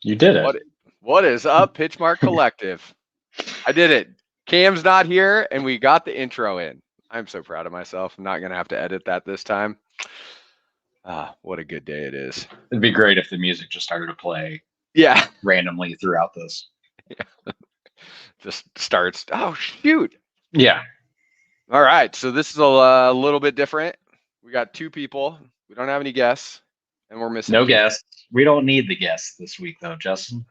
You did it. What is up, Pitchmark Collective? I did it. Cam's not here, and we got the intro in. I'm so proud of myself. I'm not going to have to edit that this time. What a good day it is. It'd be great if the music just started to play Yeah. randomly throughout this. Yeah. Just starts. Oh, shoot. Yeah. All right. So this is a little bit different. We got two people. We don't have any guests, and we're missing no guests. We don't need the guests this week, though, Justin.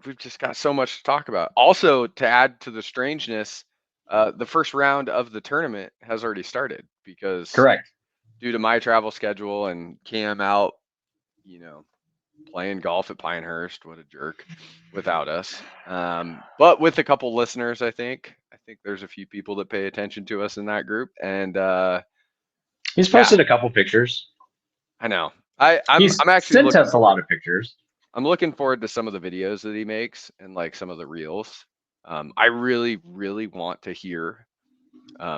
We've just got so much to talk about. Also, to add to the strangeness, the first round of the tournament has already started because correct, due to my travel schedule and Cam out, playing golf at Pinehurst. What a jerk without us. But with a couple listeners, I think there's a few people that pay attention to us in that group, and he's posted a couple pictures. I know. I'm actually sent us a lot of pictures. I'm looking forward to some of the videos that he makes and like some of the reels. I really, really want to hear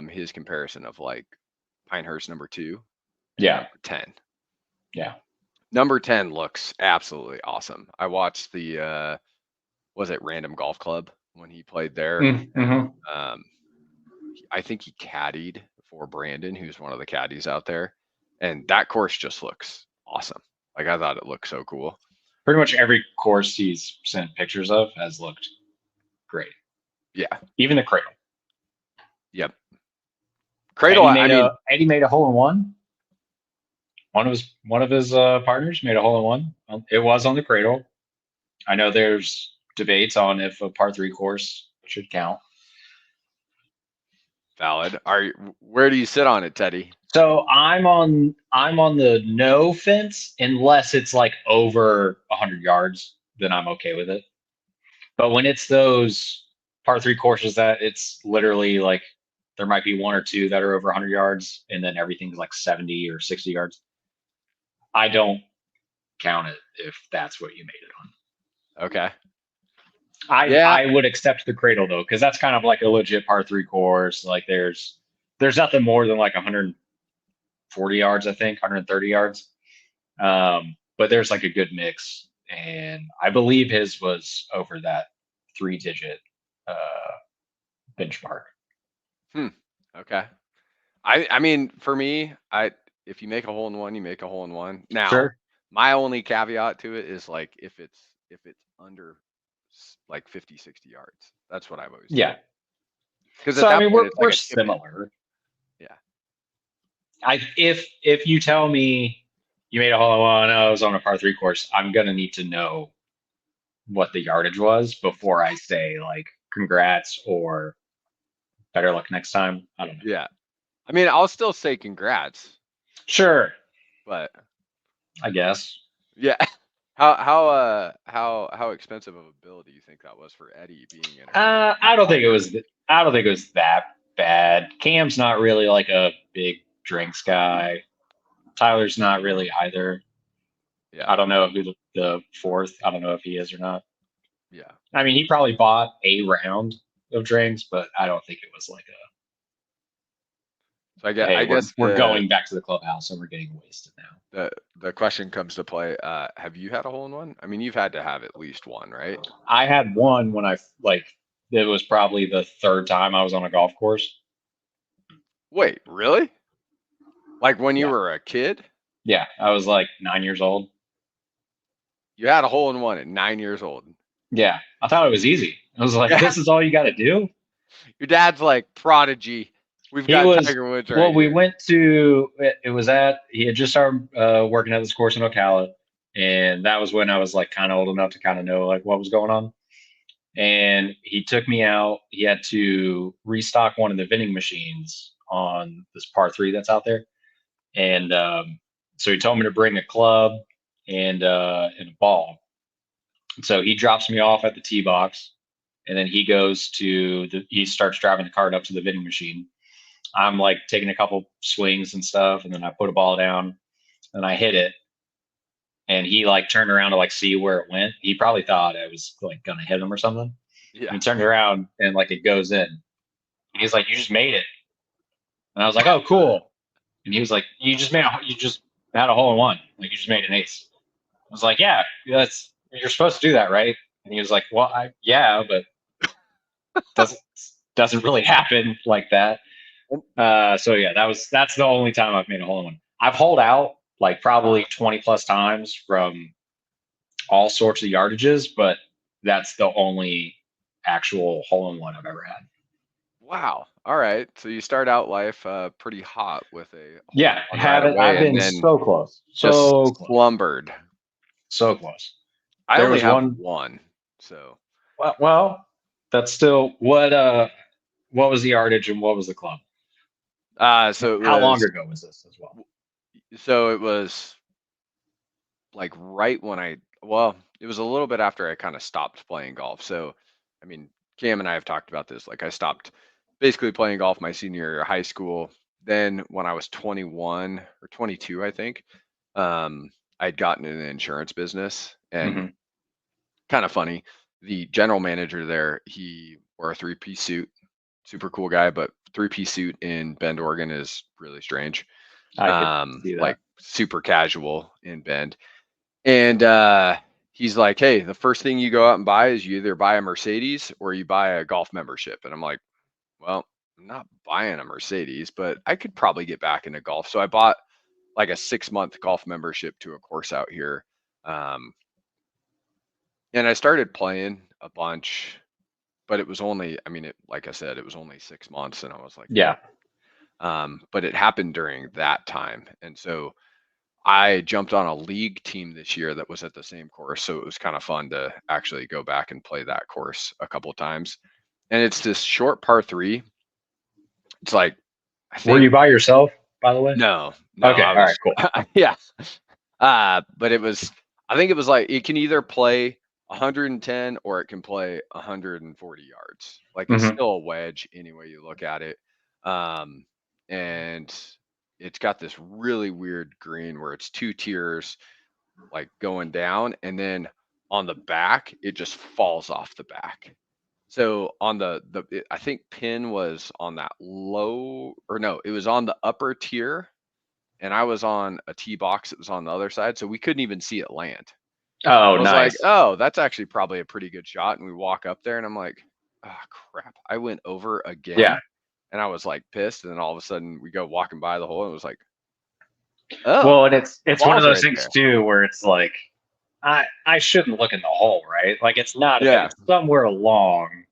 his comparison of like Pinehurst number 2. Yeah. Number 10. Yeah. Number 10 looks absolutely awesome. I watched the was it Random Golf Club when he played there. Mm-hmm. I think he caddied for Brandon, who's one of the caddies out there. And that course just looks awesome. Like I thought it looked so cool. Pretty much every course he's sent pictures of has looked great. Yeah. Even the Cradle. Yep. Cradle, Eddie made a hole-in-one. One of his partners made a hole-in-one. It was on the Cradle. I know there's debates on if a par 3 course should count. Valid. Where do you sit on it, Teddy? So I'm on the no fence unless it's like over 100 yards, then I'm okay with it. But when it's those par 3 courses that it's literally like there might be one or two that are over 100 yards and then everything's like 70 or 60 yards, I don't count it if that's what you made it on. Okay. I would accept the Cradle though, because that's kind of like a legit par 3 course. Like there's nothing more than like 140 yards, I think, 130 yards. But there's like a good mix, and I believe his was over that 3-digit benchmark. Okay. I mean, for me, if you make a hole-in-one, you make a hole-in-one. Now, sure. My only caveat to it is like if it's under like 50, 60 yards. That's what I've always done. Because so I mean, we're similar. Yeah. If you tell me you made a hole-in-one, I was on a par 3 course, I'm gonna need to know what the yardage was before I say like congrats or better luck next time. I don't know. Yeah. I mean, I'll still say congrats. Sure. But I guess. Yeah. How expensive of a bill do you think that was for Eddie being in? I don't think it was that bad. Cam's not really like a big drinks guy. Tyler's not really either. Yeah. I don't know who the fourth. I don't know if he is or not. Yeah. I mean, he probably bought a round of drinks, but I don't think it was like a. So I guess we're going back to the clubhouse and we're getting wasted now. The question comes to play. Have you had a hole-in-one? I mean, you've had to have at least one, right? I had one when it was probably the 3rd time I was on a golf course. Wait, really? Like when you were a kid? Yeah, I was like 9 years old. You had a hole-in-one at 9 years old. Yeah, I thought it was easy. I was like, this is all you got to do? Your dad's like prodigy. We've got Tiger Woods right Well, we here. went to, he had just started working at this course in Ocala. And that was when I was like kind of old enough to kind of know like what was going on. And he took me out. He had to restock one of the vending machines on this par 3 that's out there. And so he told me to bring a club and a ball. So he drops me off at the tee box, and then he starts driving the cart up to the vending machine. I'm like taking a couple swings and stuff, and then I put a ball down and I hit it. And he like turned around to like see where it went. He probably thought I was like gonna hit him or something. Yeah. And he turned around and like it goes in. And he's like, "You just made it." And I was like, "Oh, cool." And he was like, you just had a hole-in-one. Like you just made an ace. I was like, "Yeah, you're supposed to do that, right? And he was like, well, yeah, but doesn't doesn't really happen like that. So yeah, that's the only time I've made a hole in one. I've holed out like probably 20 plus times from all sorts of yardages, but that's the only actual hole in one I've ever had. Wow. All right. So you start out life pretty hot with a hole in Yeah, one right haven't. I've away, and been then so close, just so close, slumbered. so close. I There only was have one. one. So Well, that's still what. What was the yardage and what was the club? so it How long was ago was this as well? so it was like right when well, it was a little bit after I kind of stopped playing golf. So I mean, Cam and I have talked about this. Like I stopped basically playing golf my senior year of high school. Then when I was 21 or 22, I think, I'd gotten in the insurance business, and Hmm. kind of funny. The general manager there, he wore a three-piece suit, super cool guy, but three-piece suit in Bend, Oregon is really strange. I could see that. Like super casual in Bend. And he's like, "Hey, the first thing you go out and buy is you either buy a Mercedes or you buy a golf membership." And I'm like, "Well, I'm not buying a Mercedes, but I could probably get back into golf." So I bought like a 6-month golf membership to a course out here. Um, and I started playing a bunch, but it was only, I mean, like I said, it was only 6 months, and I was like, Yeah. but it happened during that time. And so I jumped on a league team this year that was at the same course. So it was kind of fun to actually go back and play that course a couple of times. And it's this short par three. It's like, I Were think, you by yourself, by the way? no, Okay. I All right. was, Cool. yeah. But it was, I think it was like, it can either play 110 or it can play 140 yards. Like it's Hmm. still a wedge any way you look at it. Um, and it's got this really weird green where it's two tiers like going down, and then on the back it just falls off the back. So on I think pin was on that low, or no, it was on the upper tier, and I was on a tee box that was on the other side, so we couldn't even see it land. Oh, I was like, nice. "Oh, that's actually probably a pretty good shot." And we walk up there and I'm like, "Oh crap. I went over Yeah. again." And I was like pissed, and then all of a sudden we go walking by the hole and it was like, "Oh, Well, and the it's one of ball's those right things there." too where it's like I shouldn't look in the hole, right? Like it's not if Yeah. it's somewhere along.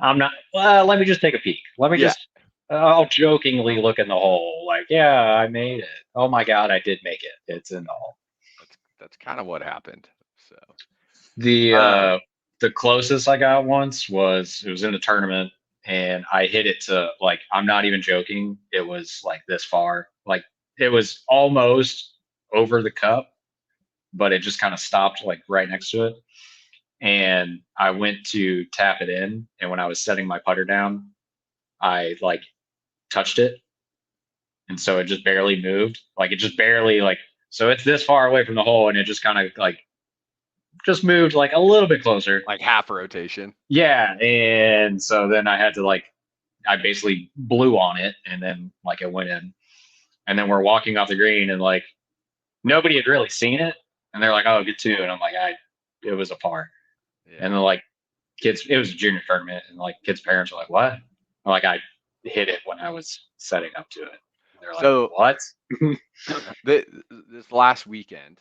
I'm not. Well, let me just take a peek. Let me Yeah. just. I'll jokingly look in the hole, like, yeah, I made it. Oh my god, I did make it. It's in the hole. That's kind of what happened. So, The um, uh the closest I got once was it was in a tournament and I hit it to like I'm not even joking. It was like this far. Like it was almost over the cup, but it just kind of stopped like right next to it. And I went to tap it in, and when I was setting my putter down, I like touched it, and so it just barely moved. Like it just barely like so it's this far away from the hole, and it just kind of like just moved like a little bit closer. like half rotation. Yeah, and so then I had to like I basically blew on it, and then like it went in, and then we're walking off the green, and like nobody had really seen it, and they're like, "Oh, good too," and I'm like, it was a par, and Yeah. then like kids, it was a junior tournament, and like kids' parents were like, "What?" I'm like I hit it when I was setting up to it. They're like, So "What?" this last weekend,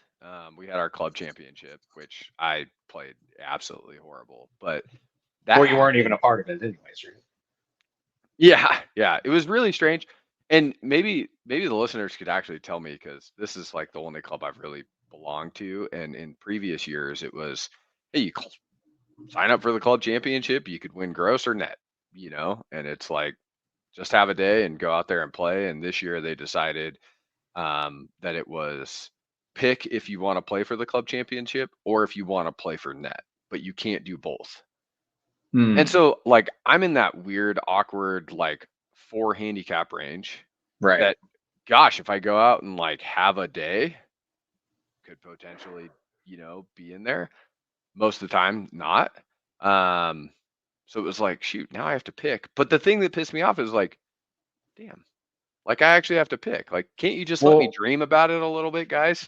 we had our club championship, which I played absolutely horrible. But that Well, you weren't even a happened. part of it, anyways. Right? Yeah, yeah, it was really strange. And maybe the listeners could actually tell me, because this is like the only club I've really belonged to. And in previous years, it was, hey, sign up for the club championship, you could win gross or net, and it's like just have a day and go out there and play. And this year they decided that it was pick if you want to play for the club championship or if you want to play for net, but you can't do both. And Hmm. so, like, I'm in that weird, awkward, like 4 handicap range Right. that, gosh, if I go out and like have a day, could potentially, be in there. Most of the time, not. Um, so it was like, shoot, now I have to pick. But the thing that pissed me off is like, damn, like I actually have to pick. Like, can't you just let me Well, dream about it a little bit, guys?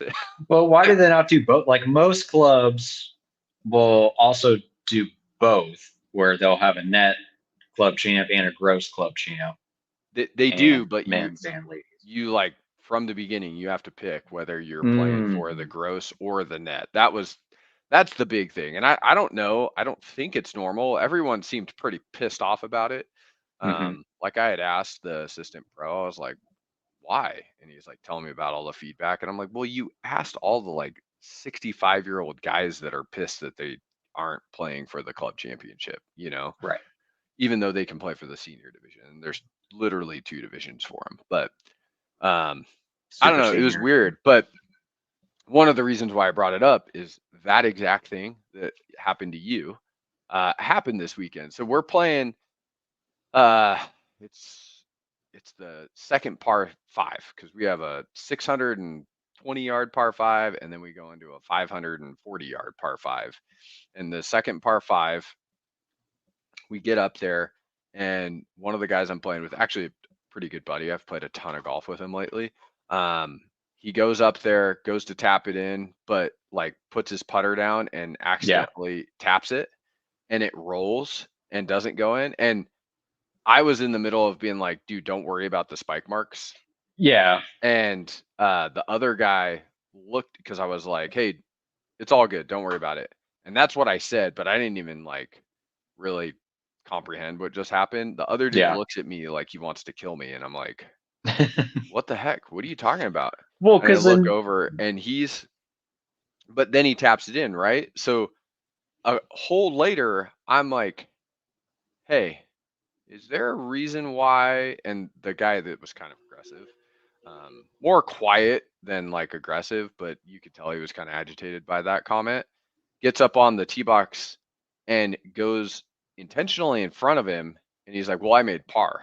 but why did they not do both? Like most clubs, will also do both, where they'll have a net club champ and a gross club champ, They do, and but men's and ladies. you like from the beginning you have to pick whether you're playing for the Mm. gross or the net. That's the big thing. And I don't know. I don't think it's normal. Everyone seemed pretty pissed off about it. Hmm. Like I had asked the assistant pro, I was like, why? And he's like telling me about all the feedback. And I'm like, well, you asked all the like 65-year-old guys that are pissed that they aren't playing for the club championship, Right. even though they can play for the senior division. And there's literally two divisions for them. But um, I don't Super know. It was senior. weird. But one of the reasons why I brought it up is that exact thing that happened to you happened this weekend. So we're playing. Uh, it's the second par five because we have a 620-yard par five, and then we go into a 540-yard par five. And the second par five, we get up there, and one of the guys I'm playing with, actually a pretty good buddy. I've played a ton of golf with him lately. Um, he goes up there, goes to tap it in, but like puts his putter down and Yeah. accidentally taps it, and it rolls and doesn't go in. And I was in the middle of being like, dude, don't worry about the spike marks. Yeah. And the other guy looked because I was like, hey, it's all good. Don't worry about it. And that's what I said, but I didn't even like really comprehend what just happened. The other dude Yeah. looks at me like he wants to kill me. And I'm like, what the heck? What are you talking about? Well, And I because look then, over and but then he taps it in, right? So a hole later, I'm like, hey, is there a reason why? And the guy that was kind of aggressive, more quiet than like aggressive, but you could tell he was kind of agitated by that comment, gets up on the tee box and goes intentionally in front of him. And he's like, well, I made par.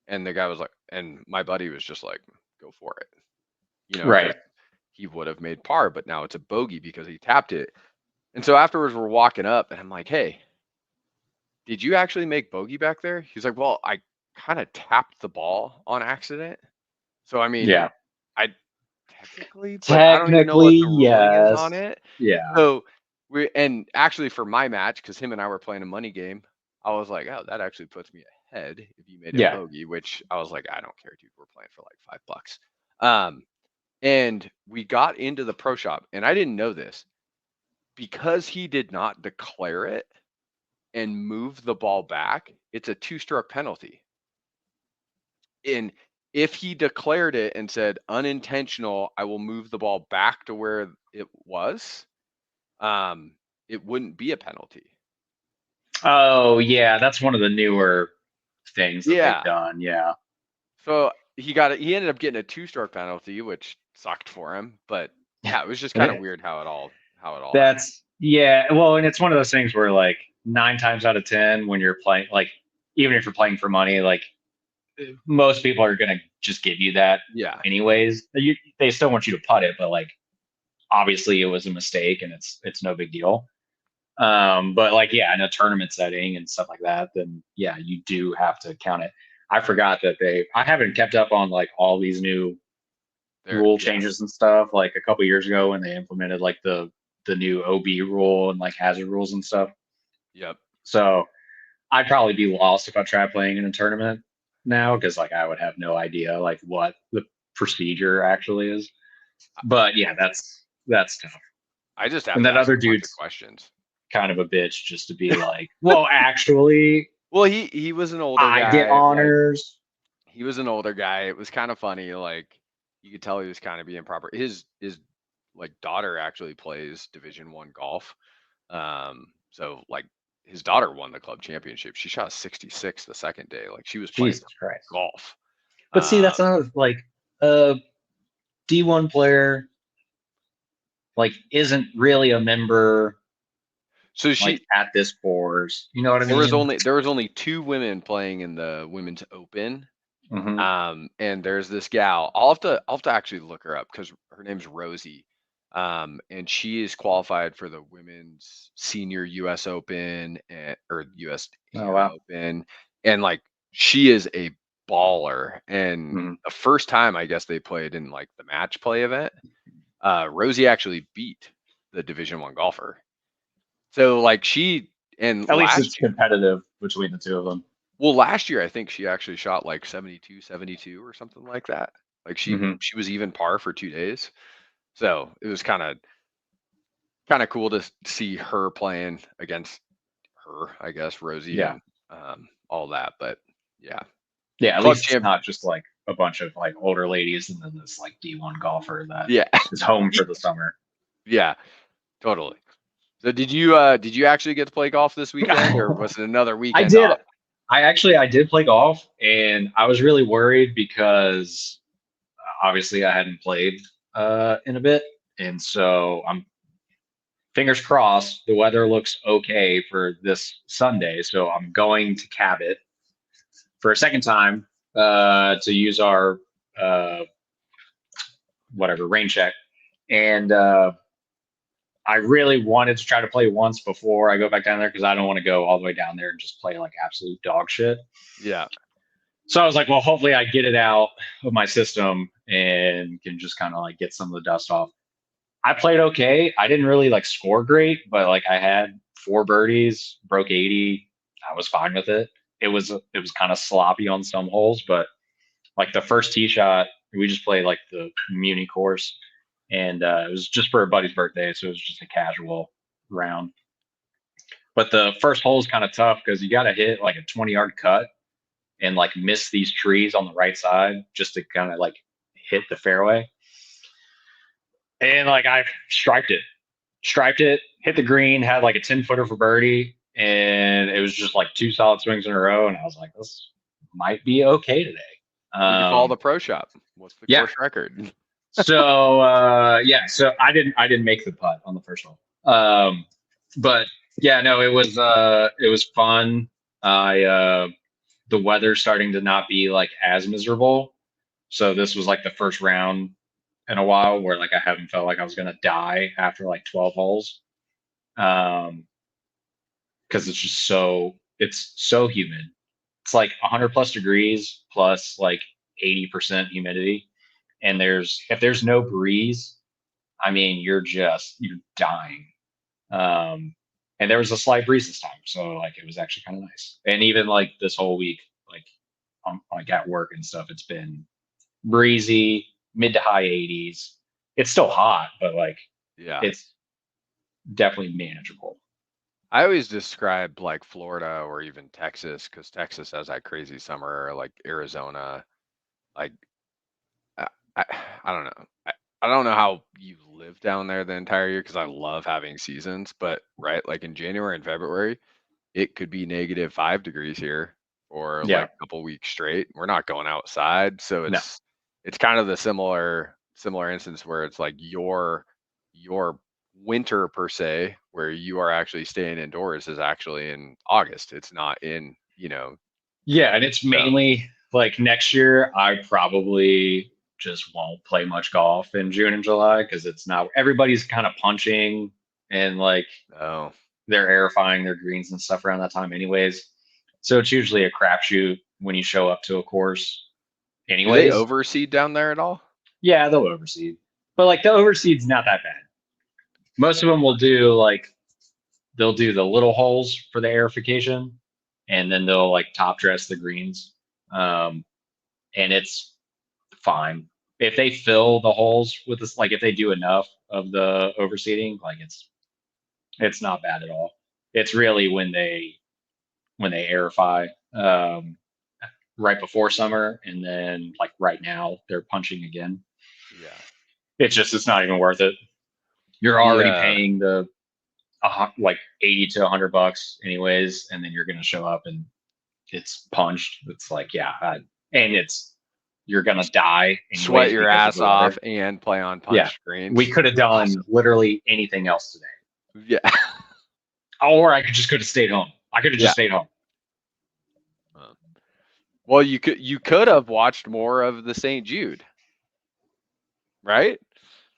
And the guy was like, and my buddy was just like, go for it, because right. he would have made par, but now it's a bogey because he tapped it. And so afterwards, we're walking up and I'm like, hey, did you actually make bogey back there? He's like, well, I kind of tapped the ball on accident. So, I mean, Yeah. I technically, but I don't even know Technically, what the ruling is on yes. it. Yeah. So, and actually for my match, because him and I were playing a money game, I was like, oh, that actually puts me ahead if you made it Yeah. bogey, which I was like, I don't care, dude. We're playing for like $5. Um, and we got into the pro shop, and I didn't know this because he did not declare it and move the ball back, it's a two-stroke penalty. And if he declared it and said unintentional, I will move the ball back to where it was, it wouldn't be a penalty. Oh, yeah. That's one of the newer things that they've Yeah. done. Yeah. So he ended up getting a two-stroke penalty, which sucked for him. But yeah, it was just kind of And weird how it all happened. that's, yeah. Well, and it's one of those things where, like, 9 times out of 10, when you're playing, like, even if you're playing for money, like, most people are going to just give you that Yeah. anyways. They still want you to putt it, but, like, obviously it was a mistake and it's no big deal. But like, yeah, in a tournament setting and stuff like that, then yeah, you do have to count it. I forgot that I haven't kept up on like all these new rule Yeah. changes and stuff. Like a couple years ago when they implemented like the new OB rule and like hazard rules and stuff. Yep. So I'd probably be lost if I tried playing in a tournament now because like I would have no idea like what the procedure actually is. But yeah, that's tough. I just have And to that ask other a bunch of dude's questions. kind of a bitch just to be like, well, actually, Well, he was an older I get guy. Like, honors. he was an older guy. It was kind of funny. Like, you could tell he was kind of being proper. His like daughter actually plays Division 1 golf. So like his daughter won the club championship. She shot 66 the second day. Like she was playing Jesus Christ. golf. But see, Uh, that's another like a D1 player like isn't really a member so like she at this course. You know what I mean? there was only two women playing in the women's open. Hmm. And there's this gal. I'll have to actually look her up because her name's Rosie. And she is qualified for the women's senior US Open or US Oh Am wow. Open. And like she is a baller. And Hmm. the first time I guess they played in like the match play event, Rosie actually beat the Division 1 golfer. So like she and At least it's last year, competitive between the two of them. well, last year I think she actually shot like 72, 72 or something like that. Like Hmm. she was even par for 2 days. So it was kind of cool to see her playing against her, I guess, Rosie Yeah. and all that. But yeah, Yeah. At club least it's champ. not just like a bunch of like older ladies and then this like D1 golfer that Yeah, is home for the summer. yeah, totally. So did you actually get to play golf this weekend, or was it another I weekend did. off? I did play golf, and I was really worried because obviously I hadn't played in a bit, and so I'm fingers crossed. The weather looks okay for this Sunday, so I'm going to Cabot for a second time to use our uh, whatever rain check, and I really wanted to try to play once before I go back down there because I don't want to go all the way down there and just play like absolute dog shit. Yeah, So I was like, well, hopefully I get it out of my system and can just kind of like get some of the dust off. I played okay. I didn't really like score great, but like I had 4 birdies, broke 80. I was fine with it. It was kind of sloppy on some holes, but like the first tee shot, we just played like the Muni course, and it was just for a buddy's birthday, so it was just a casual round. But the first hole is kind of tough because you got to hit like a 20-yard cut and like miss these trees on the right side just to kind of like hit the fairway. And like I striped it, hit the green, had like a 10-footer for birdie, and it was just like 2 solid swings in a row. And I was like, this might be okay today. did you follow Um, the pro shop? What's the yeah. course record? So yeah, so I didn't make the putt on the first hole. But yeah, no, it was fun. I The weather's starting to not be like as miserable. So this was like the first round in a while where like I haven't felt like I was gonna die after like 12 holes. Because it's so humid. It's like 100 plus degrees plus like 80% humidity. And if there's no breeze, I mean you're dying. Um, and there was a slight breeze this time, so like it was actually kind of nice. And even like this whole week, like like at work and stuff, it's been breezy, mid to high 80s. It's still hot, but like Yeah, it's definitely manageable. I always describe like Florida or even Texas because Texas has that crazy summer, or like Arizona. Like I, I, I don't know. I don't know how you live down there the entire year because I love having seasons, but right, like in January and February, it could be -5 degrees here for Yeah. like a couple weeks straight. We're not going outside, so No. it's kind of the similar instance where it's like your winter per se, where you are actually staying indoors, is actually in August. It's not in, Yeah, and it's so mainly like next year. I probably just won't play much golf in June and July because it's not everybody's kind of punching and like oh. they're aerifying their greens and stuff around that time, anyways. So it's usually a crapshoot when you show up to a course, Do they anyways. overseed down there at all? Yeah, they'll overseed, but like the overseed's not that bad. Most of them will do like they'll do the little holes for the aerification, and then they'll like top dress the greens, um, and it's fine if they fill the holes with this. Like if they do enough of the overseeding, like it's not bad at all. It's really when they aerify right before summer, and then like right now they're punching again. Yeah. It's not even worth it. You're The already paying the like 80 to $100 anyways, and then you're gonna show up and it's punched. It's like and you're gonna die sweat anyways your because of ass the weather. off and play on Yeah, punch we screens. could have done Awesome. literally anything else today, Yeah. or I could have stayed home. I could have just Yeah. stayed home. Well, you could have watched more of the St. Jude, right?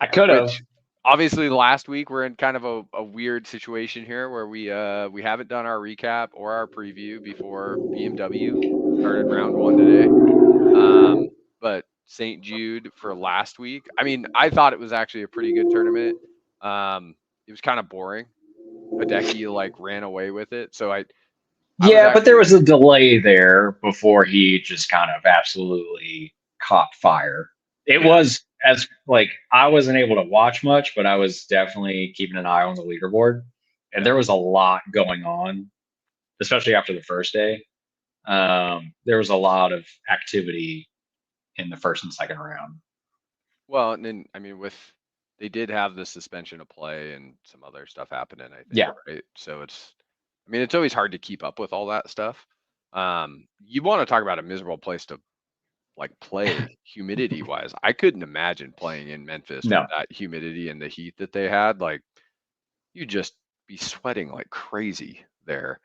I could have. Which obviously last week we're in kind of a weird situation here where we haven't done our recap or our preview before BMW started round one today. But St. Jude for last week, I mean, I thought it was actually a pretty good tournament. It was kind of boring. Hideki like ran away with it. So I was Yeah, but there actually was a delay there before he just kind of absolutely caught fire. It yeah. was as like I wasn't able to watch much, but I was definitely keeping an eye on the leaderboard, and Yeah. there was a lot going on, especially after the first day. There was a lot of activity in the first and second round. Well, and then I mean, with they did have the suspension of play and some other stuff happening, I think, Yeah, right? So I mean, it's always hard to keep up with all that stuff. You want to talk about a miserable place to like play humidity wise. I couldn't imagine playing in Memphis with no, that humidity and the heat that they had. Like, you just be sweating like crazy there.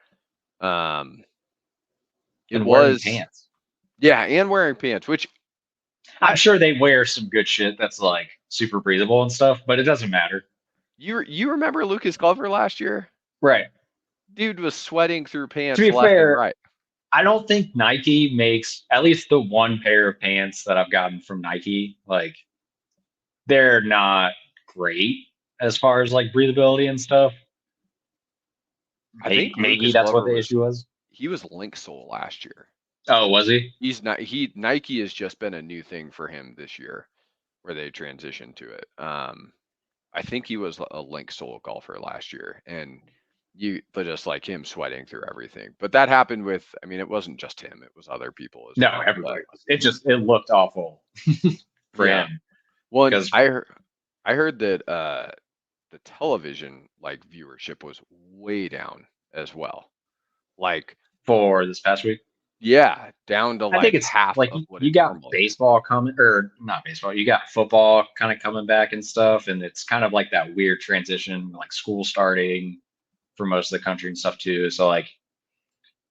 Um, it and wearing was, pants. yeah, and wearing pants, which I'm I sure they wear some good shit that's like super breathable and stuff, but it doesn't matter. you remember Lucas Glover last year? Right. Dude was sweating through To pants be left and fair, right. I don't think Nike makes at least the one pair of pants that I've gotten from Nike, like they're not great as far as like breathability and stuff. I think Maybe Lucas that's what Glover the issue was. he was link sole last year. Oh, was he? He's not he Nike has just been a new thing for him this year where they transitioned to it. I think he was a link sole golfer last year, and but just like him sweating through everything. But that happened with, I mean, it wasn't just him; it was other people as No, well. But everybody was. It looked awful for yeah, him one because I heard that the television like viewership was way down as well. Like, for this past week. yeah, down to I think like it's half like of what you it got normally is. baseball coming, or not baseball, you got football kind of coming back and stuff. And it's kind of like that weird transition, like school starting for most of the country and stuff too. So, like,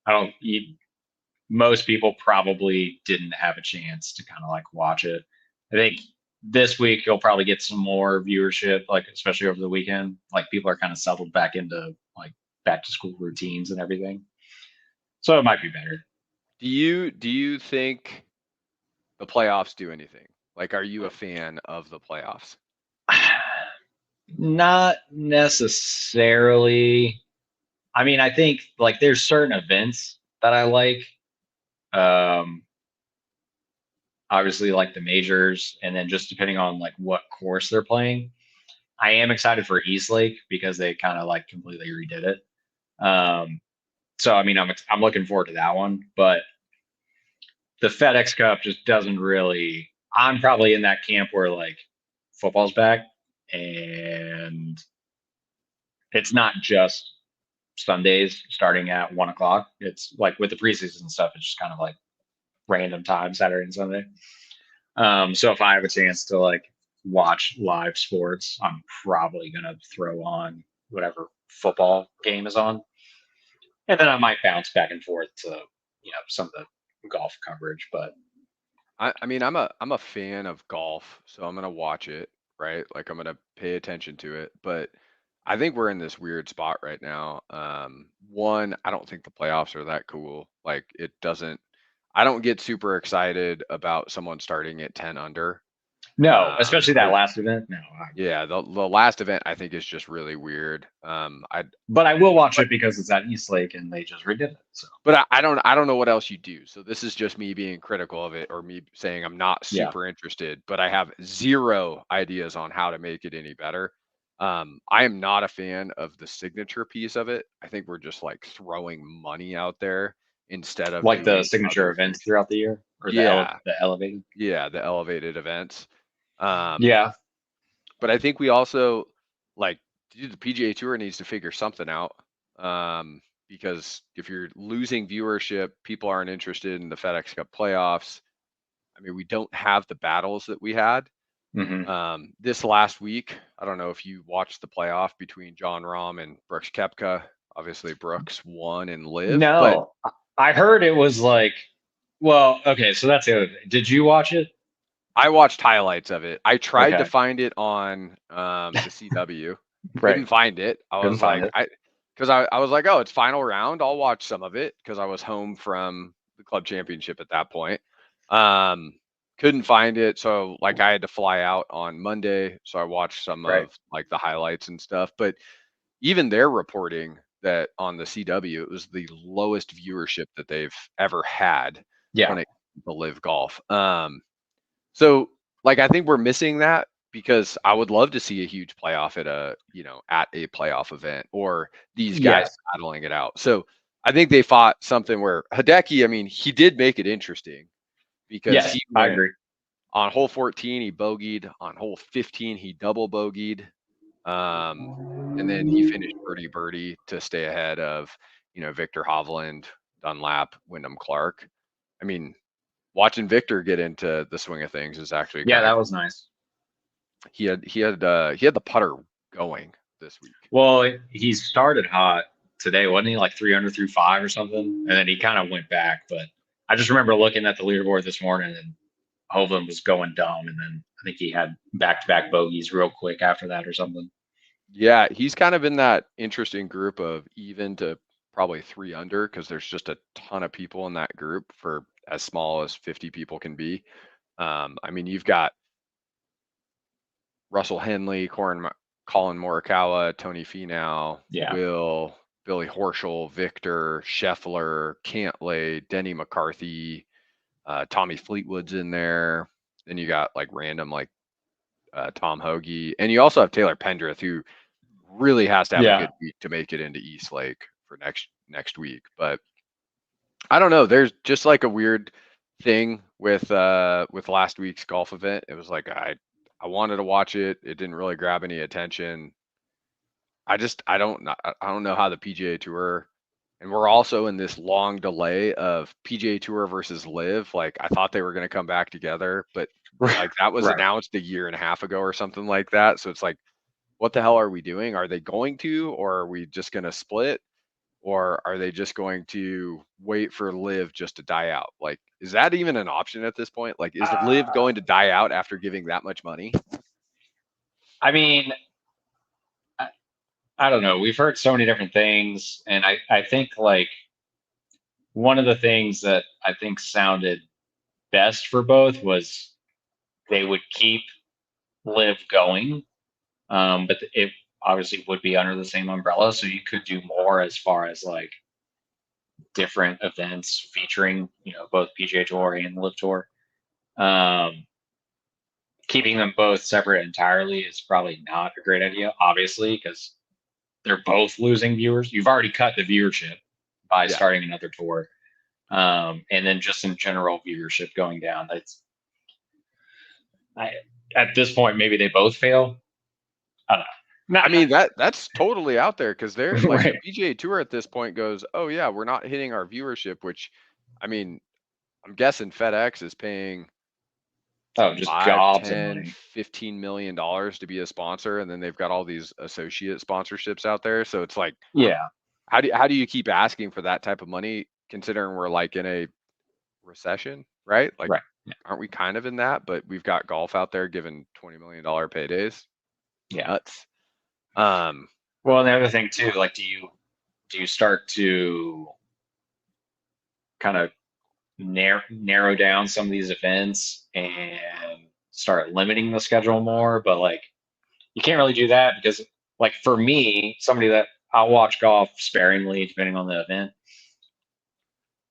I don't, most people probably didn't have a chance to kind of like watch it. I think this week you'll probably get some more viewership, like, especially over the weekend. Like, people are kind of settled back into like back to school routines and everything. So it might be better. Do you think the playoffs do anything? Like, are you a fan of the playoffs? Not necessarily. I mean, I think like there's certain events that I like. Um, Obviously, like the majors, and then just depending on like what course they're playing. I am excited for East Lake because they kind of like completely redid it. So I mean, I'm looking forward to that one. But the FedEx Cup just doesn't really. I'm probably in that camp where like football's back, and it's not just Sundays starting at 1 o'clock. It's like with the preseason stuff, it's just kind of like random time, Saturday and Sunday. So if I have a chance to like watch live sports, I'm probably gonna throw on whatever football game is on, and then I might bounce back and forth to some of the golf coverage. But I mean, I'm a fan of golf, so I'm gonna watch it, right? Like, I'm gonna pay attention to it. But I think we're in this weird spot right now. One, I don't think the playoffs are that cool. Like, it doesn't. I don't get super excited about someone starting at 10 under. no, especially that I last event. No, Yeah, the last event I think is just really weird. but I will watch But it because it's at East Lake and they just redid it. So I don't know what else you do. So this is just me being critical of it, or me saying I'm not yeah, super interested, but I have zero ideas on how to make it any better. I am not a fan of the signature piece of it. I think we're just like throwing money out there instead of like the doing signature other events things. throughout the year or Yeah, the elevated. yeah, the elevated events. Um, Yeah, but I think we also like dude, the PGA Tour needs to figure something out. Because if you're losing viewership, people aren't interested in the FedEx Cup playoffs. I mean, we don't have the battles that we had. hmm This last week, I don't know if you watched the playoff between John Rahm and Brooks Koepka. Obviously, Brooks won and live, but no, I heard it was like, well, okay, so that's the other thing. Did you watch it? I watched highlights of it. I tried to Okay, find it on the CW. right. Couldn't find it. I Couldn't was find like, it. I was like, oh, it's final round. I'll watch some of it because I was home from the club championship at that point. Um, couldn't find it, so like I had to fly out on Monday, so I watched some Right. of like the highlights and stuff. But even they're reporting that on the CW, it was the lowest viewership that they've ever had Yeah. when it comes to live golf. So like I think we're missing that because I would love to see a huge playoff at at a playoff event or these guys Yes. battling it out. So I think they fought something where Hideki, I mean, he did make it interesting because Yes. he I went agree. on hole 14, he bogeyed. On hole 15, he double bogeyed. Um, and then he finished birdie to stay ahead of, Victor Hovland, Dunlap, Wyndham Clark. I mean, watching Victor get into the swing of things is actually Yeah, kind of that cool. was nice. He had the putter going this week. Well, he started hot today, wasn't he? Like 300 through 5 or something, and then he kind of went back. But I just remember looking at the leaderboard this morning, and Hovland was going dumb, and then I think he had back-to-back bogeys real quick after that or something. Yeah, he's kind of in that interesting group of even to probably 3 under because there's just a ton of people in that group for as small as 50 people can be. I mean, you've got Russell Henley, Colin Morikawa, Tony Finau, Yeah, Will, Billy Horschel, Victor, Scheffler, Cantlay, Denny McCarthy, Tommy Fleetwood's in there. Then you got like random like Tom Hoagie, and you also have Taylor Pendrith, who really has to have a yeah. good week to make it into East Lake for next week. But I don't know. There's just like a weird thing with last week's golf event. It was like I wanted to watch it. It didn't really grab any attention. I don't know how the PGA Tour, and we're also in this long delay of PGA Tour versus Live. Like I thought they were going to come back together, but like that was Right. announced a year and a half ago or something like that. So it's like, what the hell are we doing? Are they going to, or are we just going to split? Or are they just going to wait for Live just to die out? Like, is that even an option at this point? Like, is Live going to die out after giving that much money? I mean, I, I don't know. We've heard so many different things, and I think like one of the things that I think sounded best for both was they would keep Live going, but it obviously would be under the same umbrella, so you could do more as far as like different events featuring both PGA Tour and Live Tour. Um, Keeping them both separate entirely is probably not a great idea, obviously, because they're both losing viewers. You've already cut the viewership by Yeah. starting another tour, and then just in general viewership going down. I, at this point, maybe they both fail. I don't know. I mean, that's totally out there because they're like the Right. PGA Tour at this point goes, oh yeah, we're not hitting our viewership, which I mean, I'm guessing FedEx is paying Oh, just 5, gobs of 10, money. $15 million to be a sponsor, and then they've got all these associate sponsorships out there. So it's like, Yeah. how do you keep asking for that type of money considering we're like in a recession, right? Like, Right. Yeah. aren't we kind of in that? But we've got golf out there giving $20 million paydays. Yeah. Nuts. Um, Well, and the other thing too, like, do you start to kind of narrow down some of these events and start limiting the schedule more? But like, you can't really do that because, like, for me, somebody that I'll watch golf sparingly depending on the event.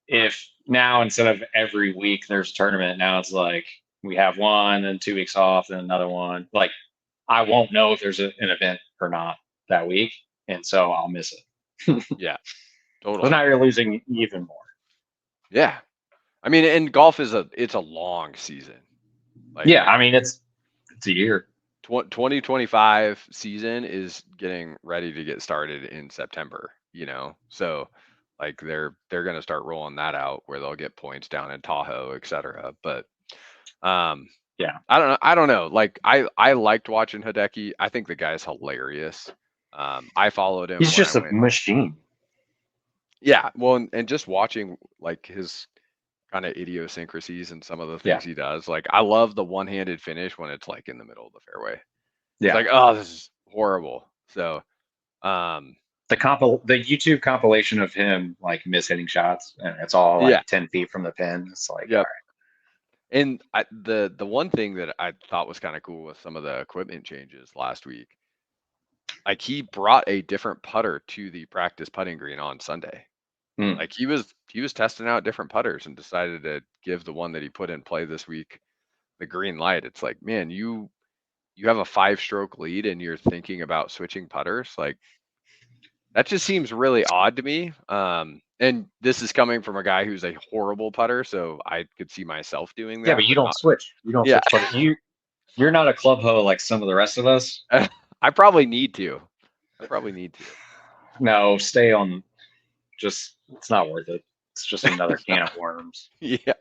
If now instead of every week there's a tournament, now it's like we have one and 2 weeks off, then another one. Like, I won't know if there's an event or not that week, and so I'll miss it. yeah, So totally. now you're losing even more. Yeah. I mean, and golf it's a long season. Like Yeah, I mean it's a year. 2025 season is getting ready to get started in September, So like they're going to start rolling that out where they'll get points down in Tahoe, etc. But um Yeah, I don't know. Like I liked watching Hideki. I think the guy's hilarious. I followed him he's when I just a went. machine. Yeah, well, and just watching like his kind of idiosyncrasies and some of the Yeah, things he does. Like I love the one-handed finish when it's like in the middle of the fairway. It's yeah. like, oh, this is horrible. So, um, The YouTube compilation of him like mishitting shots, and it's all yeah, like 10 feet from the pin. It's like, all yep. And the one thing that I thought was kind of cool with some of the equipment changes last week, like he brought a different putter to the practice putting green on Sunday. Hmm. Like he was testing out different putters and decided to give the one that he put in play this week the green light. It's like, man, you have a 5-stroke lead and you're thinking about switching putters. Like that just seems really odd to me. And this is coming from a guy who's a horrible putter, so I could see myself doing Yeah, but that, you but don't not. switch. You don't Yeah, switch putter. You're not a club hoe like some of the rest of us. I probably need to. I probably need to. No, stay on. Just it's not worth it. It's just another can of worms. Yeah.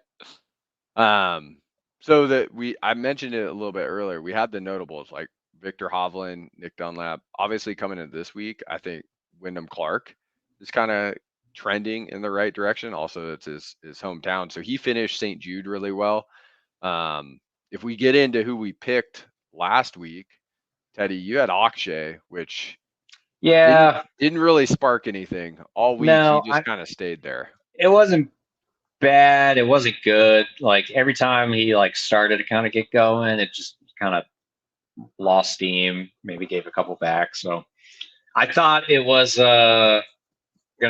Um, so that I mentioned it a little bit earlier. We had the notables like Victor Hovland, Nick Dunlap. Obviously, coming in this week, I think Wyndham Clark is kind of trending in the right direction. Also, it's his hometown, so he finished St Jude really well. If we get into who we picked last week, Teddy, you had Akshay, which Yeah, didn't really spark anything all week. He no, just kind of stayed there. it wasn't bad. It wasn't good. Like every time he like started to kind of get going, it just kind of lost steam. Maybe gave a couple back. So I thought it was going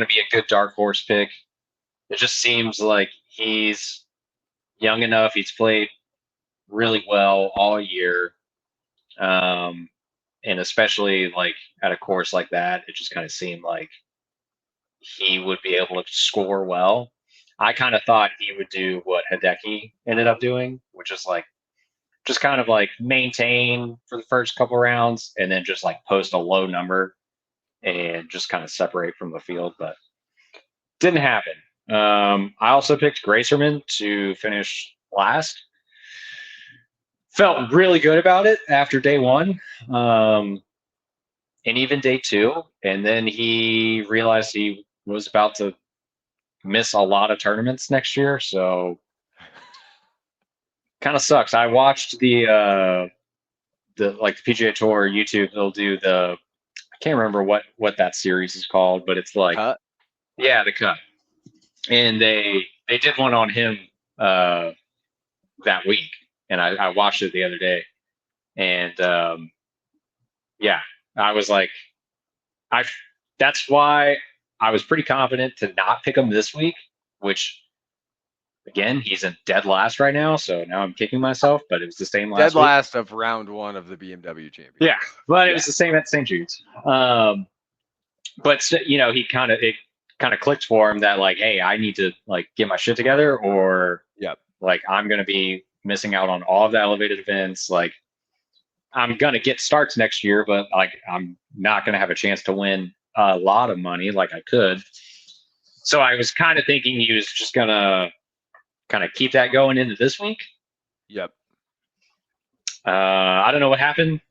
to be a good dark horse pick. It just seems like he's young enough. He's played really well all year. And especially like at a course like that, it just kind of seemed like he would be able to score well. I kind of thought he would do what Hideki ended up doing, which is like just kind of like maintain for the first couple rounds and then just like post a low number and just kind of separate from the field, but didn't happen. I also picked Gracerman to finish last. Felt really good about it after day one. And even day two. And then he realized he was about to miss a lot of tournaments next year. So kind of sucks. I watched the like the PGA Tour YouTube. They'll do I can't remember what that series is called, but it's like Cut. yeah, the cut. And they did one on him that week, and I watched it the other day, and yeah, I was like, I that's why I was pretty confident to not pick him this week, which again, he's in dead last right now, so now I'm kicking myself, but it was the same last Dead week. last of round one of the BMW Championship. Yeah, but it was the same at St Jude's. But you know, it kind of clicked for him that like, hey, I need to like get my shit together, or Yep. like I'm gonna be missing out on all of the elevated events. Like I'm gonna get starts next year, but like I'm not gonna have a chance to win a lot of money like I could. So I was kind of thinking he was just gonna kind of keep that going into this week. Yep. I don't know what happened.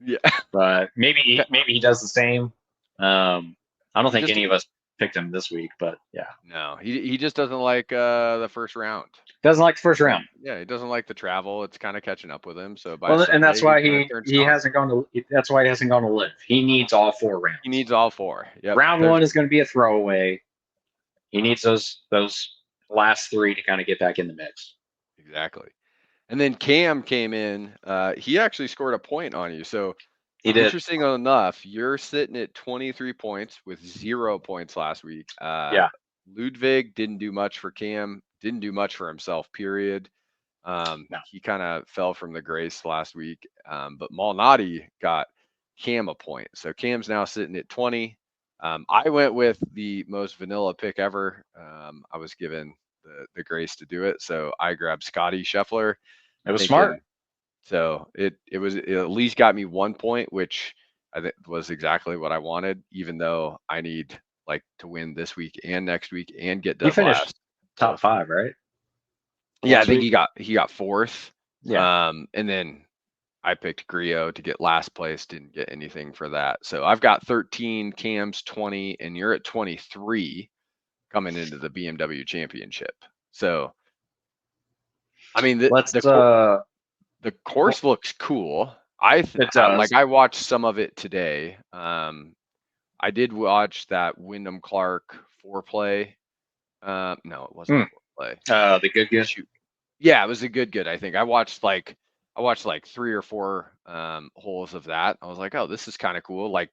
Yeah. But maybe he does the same. I don't think any of us picked him this week, but yeah. No, he just doesn't like the first round. Doesn't like the first round. Yeah, he doesn't like the travel. It's kind of catching up with him. So and that's why he hasn't gone to. That's why he hasn't gone to live. He needs all 4 rounds. He needs all 4. Yep. Round 1 is going to be a throwaway. He needs those last 3 to kind of get back in the mix. Exactly. And then Cam came in. He actually scored a point on you. So he did. Interesting enough, you're sitting at 23 points with 0 points last week. Yeah. Ludwig didn't do much for Cam. Didn't do much for himself. Period. No. He kind of fell from the grace last week. But Malnati got Cam a point. So Cam's now sitting at 20. I went with the most vanilla pick ever. I was given the grace to do it. So I grabbed Scotty Scheffler. It was smart. So it at least got me 1 point, which I think was exactly what I wanted, even though I need like to win this week and next week and get dead last. Top 5, right? Yeah, I think he got 4th. Yeah. And then I picked Griot to get last place, didn't get anything for that. So I've got 13, Cam's 20, and you're at 23 coming into the BMW Championship. So I mean, the course looks cool. I watched some of it today. I did watch that Wyndham Clark 4-play. No, it wasn't 4-play. The good. Yeah, it was a good. I think I watched like 3 or 4 holes of that. I was like, oh, this is kind of cool. Like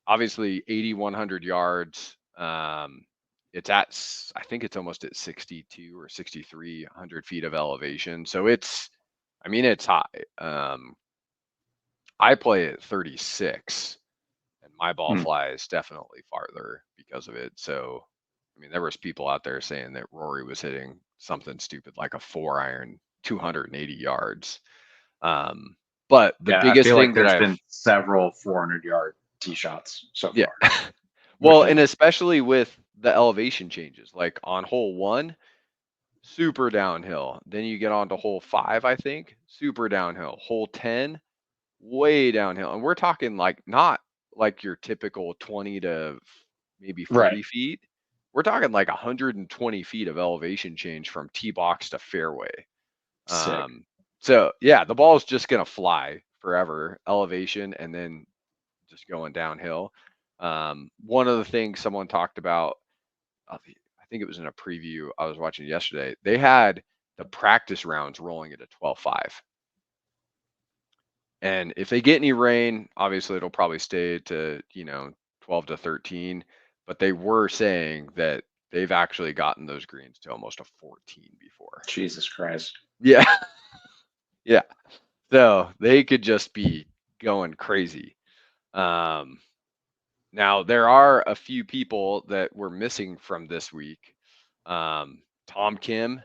obviously 8,100 yards. It's at, I think it's almost at 62 or 6,300 feet of elevation. So it's, I mean, it's high. I play at 36, and my ball Hmm. flies definitely farther because of it. So, I mean, there was people out there saying that Rory was hitting something stupid like a 4-iron, 280 yards. But the Yeah, I biggest feel like thing that there's I've, been several 400-yard tee shots so yeah, far, well, which and is especially with the elevation changes, like on hole 1, super downhill. Then you get on to hole 5, I think, super downhill. Hole 10, way downhill. And we're talking like not like your typical 20 to maybe right. 40 feet. We're talking like 120 feet of elevation change from tee box to fairway. Sick. So yeah, the ball is just gonna fly forever, elevation, and then just going downhill. One of the things someone talked about, I think it was in a preview I was watching yesterday. They had the practice rounds rolling at a 12.5. And if they get any rain, obviously it'll probably stay to, 12 to 13. But they were saying that they've actually gotten those greens to almost a 14 before. Jesus Christ. Yeah. Yeah. So they could just be going crazy. Um, Now there are a few people that were missing from this week. Tom Kim,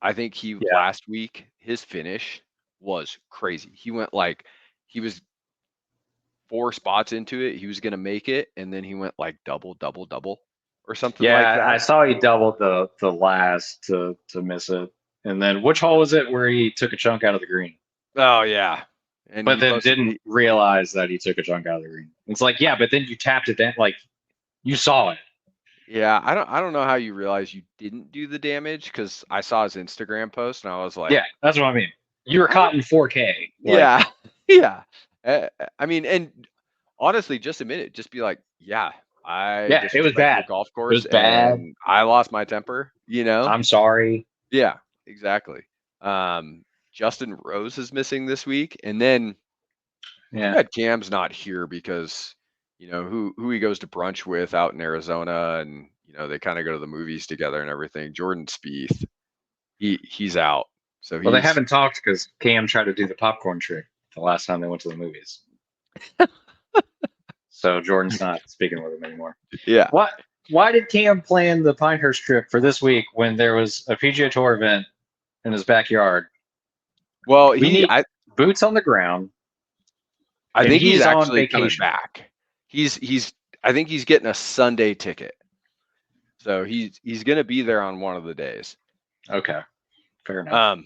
I think he Yeah. last week his finish was crazy. He went like he was 4 spots into it. He was gonna make it, and then he went like double, double, double, or something like Yeah, I that. saw he doubled the last to miss it. And then which hole was it where he took a chunk out of the green? Oh yeah, and But he then posted. didn't realize that he took a chunk out of the green. It's like, yeah, but then you tapped it down, like you saw it. Yeah, I don't know how you realize you didn't do the damage because I saw his Instagram post and I was like, Yeah, that's what I mean. You were I don't. caught in 4K. Like, Yeah, yeah. I mean, and honestly, just admit it. Just be like, yeah, I yeah, it was disrespected the bad. golf It was course bad. and I lost my temper. I'm sorry. Yeah, exactly. Justin Rose is missing this week, and then too Yeah. bad Cam's not here because who he goes to brunch with out in Arizona, and they kind of go to the movies together and everything. Jordan Spieth, he's out, so Well, they he's haven't talked because Cam tried to do the popcorn trick the last time they went to the movies. So Jordan's not speaking with him anymore. yeah. What? Why did Cam plan the Pinehurst trip for this week when there was a PGA Tour event in his backyard? Well, We need boots on the ground, I and think he he's is on actually coming vacation. back. He's I think he's getting a Sunday ticket, so he's gonna be there on one of the days. Okay, fair enough.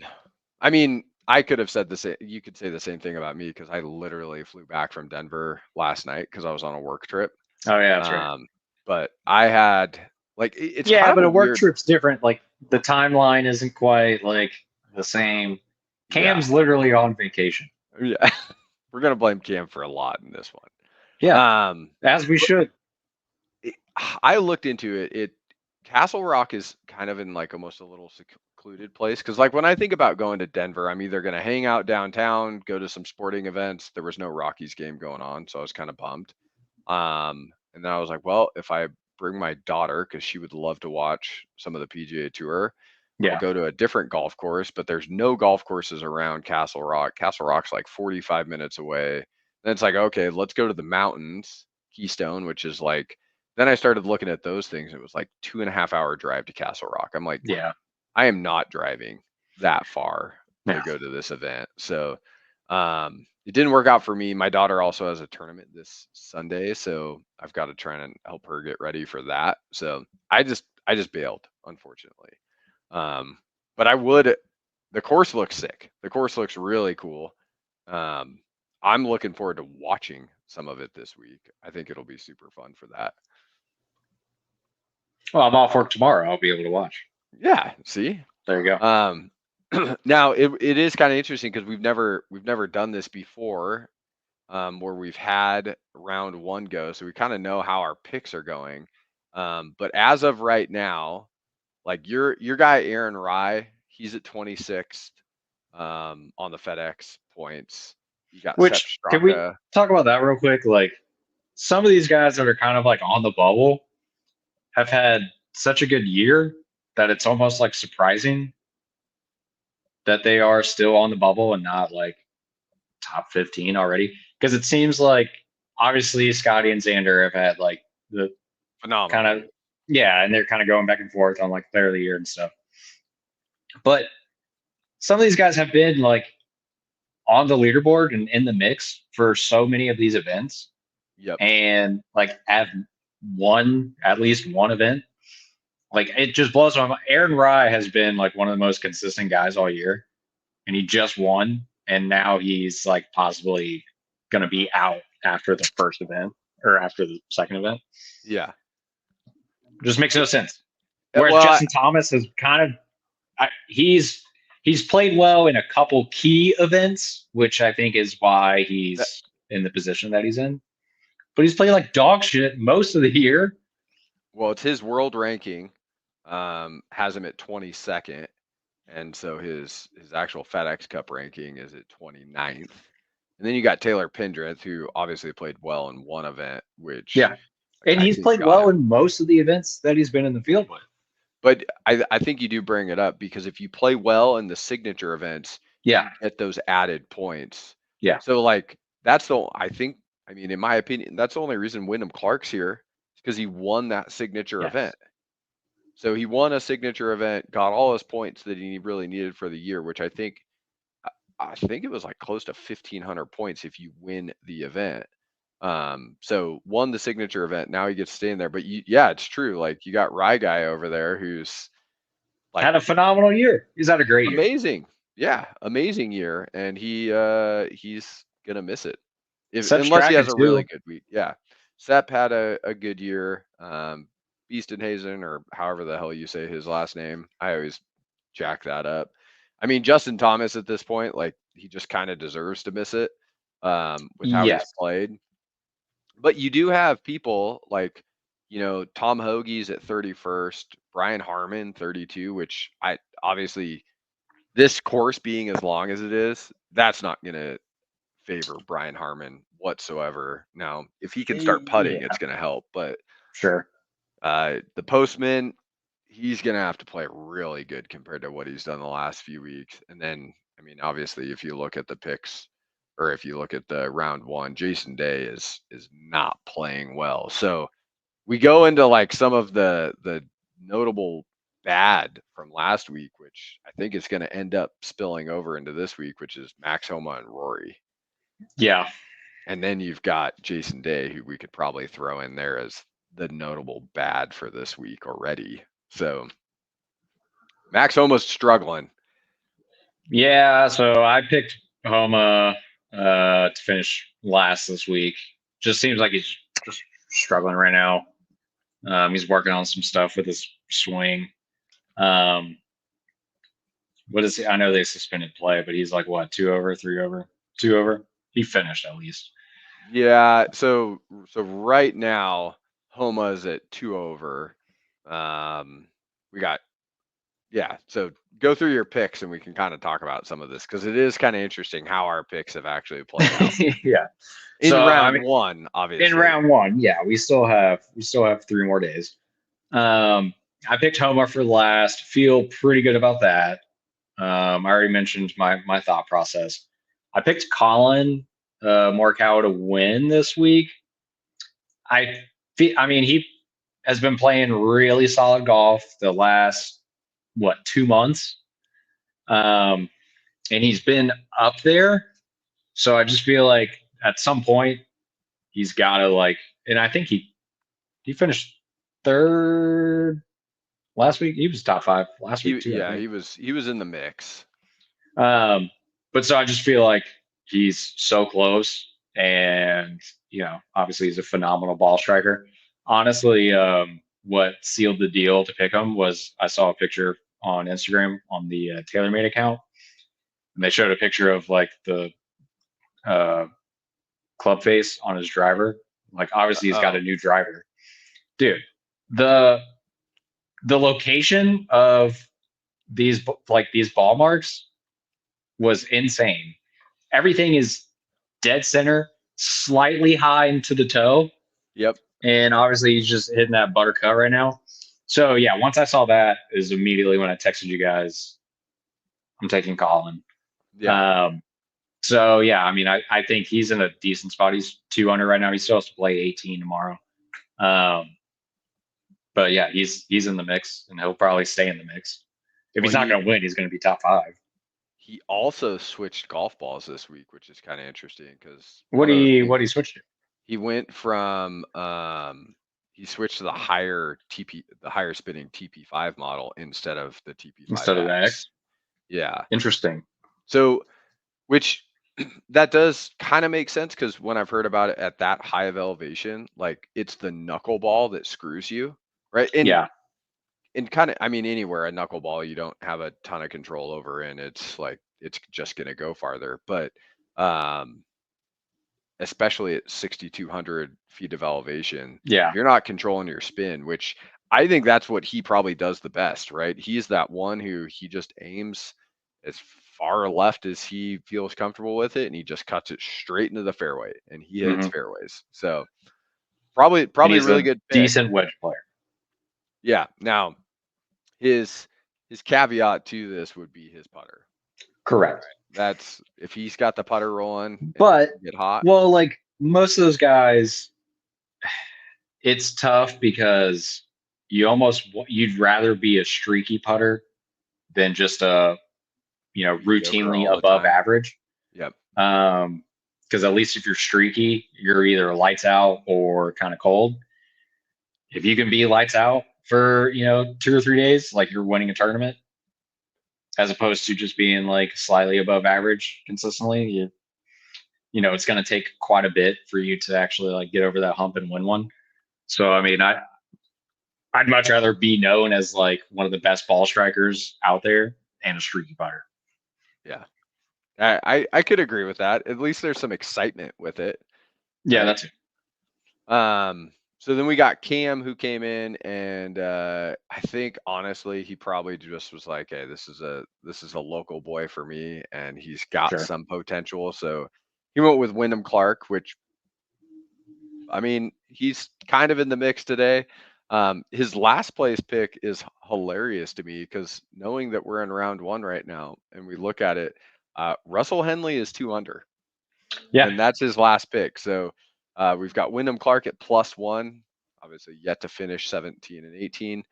I mean, I could have said the same. You could say the same thing about me because I literally flew back from Denver last night because I was on a work trip. Oh yeah, that's right. But I had like it's Yeah, kind of but a a work weird. trip's different. Like the timeline isn't quite like the same. Yeah, Cam's literally on vacation. yeah. We're gonna blame Cam for a lot in this one. Yeah, Um, as we should. I looked into it. Castle Rock is kind of in like almost a little secluded place because like when I think about going to Denver, I'm either gonna hang out downtown, go to some sporting events. There was no Rockies game going on, so I was kind of bummed. And then I was like, well, if I bring my daughter because she would love to watch some of the PGA Tour, I'll Yeah, go to a different golf course. But there's no golf courses around Castle Rock. Castle Rock's like 45 minutes away. Then it's like, okay, let's go to the mountains, Keystone, which is like. Then I started looking at those things. It was like 2.5 hour drive to Castle Rock. I'm like, yeah, I am not driving that far to yeah. go to this event. So it didn't work out for me. My daughter also has a tournament this Sunday, so I've got to try and help her get ready for that. So I just bailed, unfortunately. But I would. The course looks sick. The course looks really cool. I'm looking forward to watching some of it this week. I think it'll be super fun for that. Well, I'm off work tomorrow. I'll be able to watch. Yeah. See. There you go. Now it is kind of interesting because we've never done this before, where we've had round one go, so we kind of know how our picks are going. But as of right now, like your guy Aaron Rye, he's at 26th on the FedEx points. You got Sepp Which can we Straka. talk about that real quick? Like some of these guys that are kind of like on the bubble have had such a good year that it's almost like surprising that they are still on the bubble and not like top 15 already. Because it seems like obviously Scotty and Xander have had like the kind Phenomenal. of, yeah, and they're kind of going back and forth on like player of the year and stuff. But some of these guys have been like on the leaderboard and in the mix for so many of these events Yep. and like have won at least one event. Like it just blows my mind. Aaron Rye has been like one of the most consistent guys all year, and he just won, and now he's like possibly going to be out after the first event or after the second event. Yeah. Just makes no sense. Whereas Well, Justin Thomas has kind of he's played well in a couple key events, which I think is why he's in the position that he's in. But he's played like dog shit most of the year. well, it's his world ranking has him at 22nd, and so his actual FedEx Cup ranking is at 29th. And then you got Taylor Pendrith, who obviously played well in one event, which Yeah. And I he's think played got well him. in most of the events that he's been in the field with. But I think you do bring it up because if you play well in the signature events, Yeah. you get those added points. Yeah. So like that's the I think I mean in my opinion that's the only reason Wyndham Clark's here because he won that signature Yes. event. So he won a signature event, got all his points that he really needed for the year, which I think it was like close to 1,500 points if you win the event. So won the signature event. Now he gets to stay in there. But yeah, it's true. Like you got Rye guy over there who's like Had a phenomenal year. He's had a great year. amazing. Yeah, amazing year. And he's gonna miss it. Sep's Unless he tracking has a really too. good week. Yeah. Sepp had a good year. Beastenhazen, or however the hell you say his last name. I always jack that up. I mean, Justin Thomas at this point, like he just kind of deserves to miss it with how he's Yes. played. But you do have people like, Tom Hoagie's at 31st, Brian Harmon 32, which I obviously this course being as long as it is, that's not going to favor Brian Harmon whatsoever. Now, if he can start putting, Yeah. it's going to help. But Sure. the Postman, he's going to have to play really good compared to what he's done the last few weeks. And then, I mean, obviously, if you look at the picks or if you look at the round one, Jason Day is not playing well. So we go into like some of the notable bad from last week, which I think is going to end up spilling over into this week, which is Max Homa and Rory. Yeah. And then you've got Jason Day, who we could probably throw in there as the notable bad for this week already. So Max Homa's struggling. Yeah. So I picked Homa to finish last this week. Just seems like he's just struggling right now. He's working on some stuff with his swing. What is he? I know they suspended play, but he's like what, 2 over, 3 over, 2 over? He finished at least. Yeah. So right now, Homa's at 2 over. We got so go through your picks and we can kind of talk about some of this because it is kind of interesting how our picks have actually played out. Yeah. In So round one, obviously. in round one, yeah, we still have 3 more days. I picked Homa for last. Feel pretty good about that. I already mentioned my thought process. I picked Colin Morikawa to win this week. I mean, he has been playing really solid golf the last 2 months, and he's been up there. So I just feel like at some point he's got to like, and I think he finished third last week. He was top five last week too. I think. He was in the mix. But so I just feel like he's so close, and obviously he's a phenomenal ball striker. Honestly, what sealed the deal to pick him was I saw a picture on Instagram on the TaylorMade account, and they showed a picture of like the uh, club face on his driver. Like obviously he's got a new driver, dude. The location of these ball marks was insane. Everything is dead center, slightly high into the toe, Yep. And obviously he's just hitting that buttercut right now. So yeah, once I saw that is immediately when I texted you guys, I'm taking Colin. Yeah. Um, so yeah, I mean, I think he's in a decent spot. He's 2 under right now. He still has to play 18 tomorrow. Um, but yeah, he's in the mix, and he'll probably stay in the mix. If Well, he's not going to win, he's going to be top 5. he also switched golf balls this week, which is kind of interesting because What one do of the you things what do you switch to he went from he switched to the higher spinning TP5 model instead of the instead of the TP5X. X? Yeah. Interesting. So, which that does kind of make sense because when I've heard about it at that high of elevation, like it's the knuckleball that screws you, right? Yeah. And kind of, I mean, anywhere a knuckleball you don't have a ton of control over, and it's like it's just gonna go farther. But um, especially at 6,200 feet of elevation, Yeah. you're not controlling your spin, which I think that's what he probably does the best, right? He's that one who he just aims as far left as he feels comfortable with it, and he just cuts it straight into the fairway, and he hits Hmm. fairways. So probably And a he's really a good pick. decent wedge player. Yeah. Now his caveat to this would be his putter. Correct. That's if he's got the putter rolling and it But doesn't get hot. well, like most of those guys, it's tough because you'd rather be a streaky putter than just a Mediocre routinely all the above time. average. Yep. Because at least if you're streaky, you're either lights out or kind of cold. If you can be lights out for 2 or 3 days, like you're winning a tournament, as opposed to just being like slightly above average consistently, it's going to take quite a bit for you to actually like get over that hump and win one. So I mean, I'd much rather be known as like one of the best ball strikers out there and a streaky putter. Yeah. I could agree with that. At least there's some excitement with it, Yeah, right? that's it. So then we got Cam who came in, and I think honestly he probably just was like, "Hey, this is a local boy for me, and he's got Sure. some potential." So he went with Wyndham Clark, which I mean he's kind of in the mix today. His last place pick is hilarious to me because knowing that we're in round one right now, and we look at it, Russell Henley is 2 under. Yeah. And that's his last pick. So we've got Wyndham Clark at +1, obviously yet to finish 17 and 18.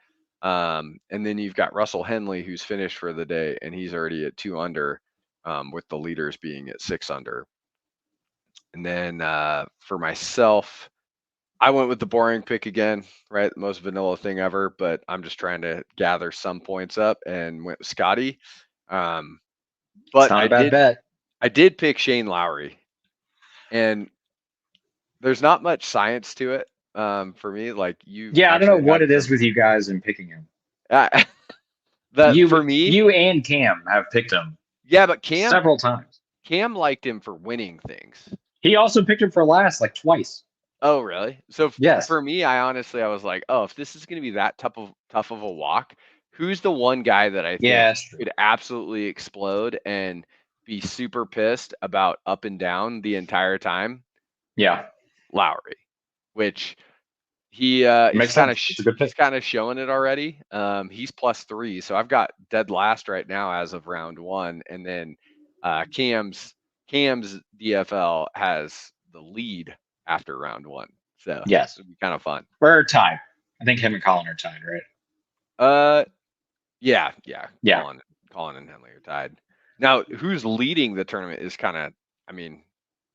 And then you've got Russell Henley, who's finished for the day, and he's already at 2 under, with the leaders being at 6 under. And then for myself, I went with the boring pick again, right? The most vanilla thing ever, but I'm just trying to gather some points up and went with Scotty. It's But not a bad bet. I did pick Shane Lowry, and there's not much science to it, for me. Like you Yeah, I don't know actually what had it is some. with you guys in picking him. Uh, that You for me, you and Cam have picked him yeah. But several times. Cam liked him for winning things. He also picked him for last like twice. Oh, really? So Yes. for me, I was like, oh, if this is going to be that tough of a walk, who's the one guy that I Yeah, think that's true. could absolutely explode and be super pissed about up and down the entire time? Yeah. Lowry, which he's Makes kind of sense. It's a good pick. showing it already. He's +3, so I've got dead last right now as of round one, and then Cam's DFL has the lead after round one, so Yes. it'll be kind of fun. We're tied. I think him and Colin are tied, right? Yeah. Yeah. Colin and Henley are tied. Now, who's leading the tournament is kind of, I mean,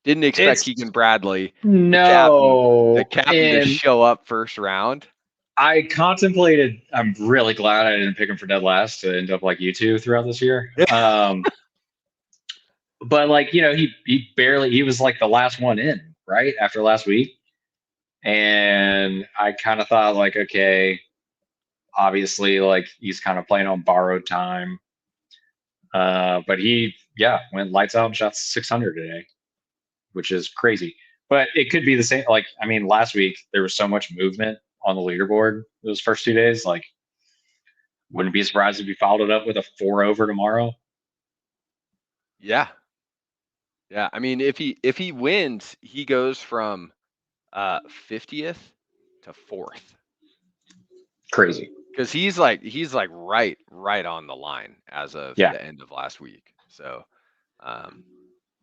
didn't expect It's Keegan Bradley, the no. captain, to And show up first round. I contemplated, I'm really glad I didn't pick him for dead last to end up like you two throughout this year. But like, he was like the last one in, right? After last week. And I kind of thought like, okay, obviously like he's kind of playing on borrowed time. But he, yeah, went lights out and shot 600 today, which is crazy. But it could be the same. Like, I mean, last week there was so much movement on the leaderboard those first 2 days. Like, wouldn't be surprised if he followed it up with a 4 over tomorrow. Yeah. Yeah, I mean, if he wins, he goes from 50th to 4th. Crazy. Because he's like right on the line as of Yeah. the end of last week. So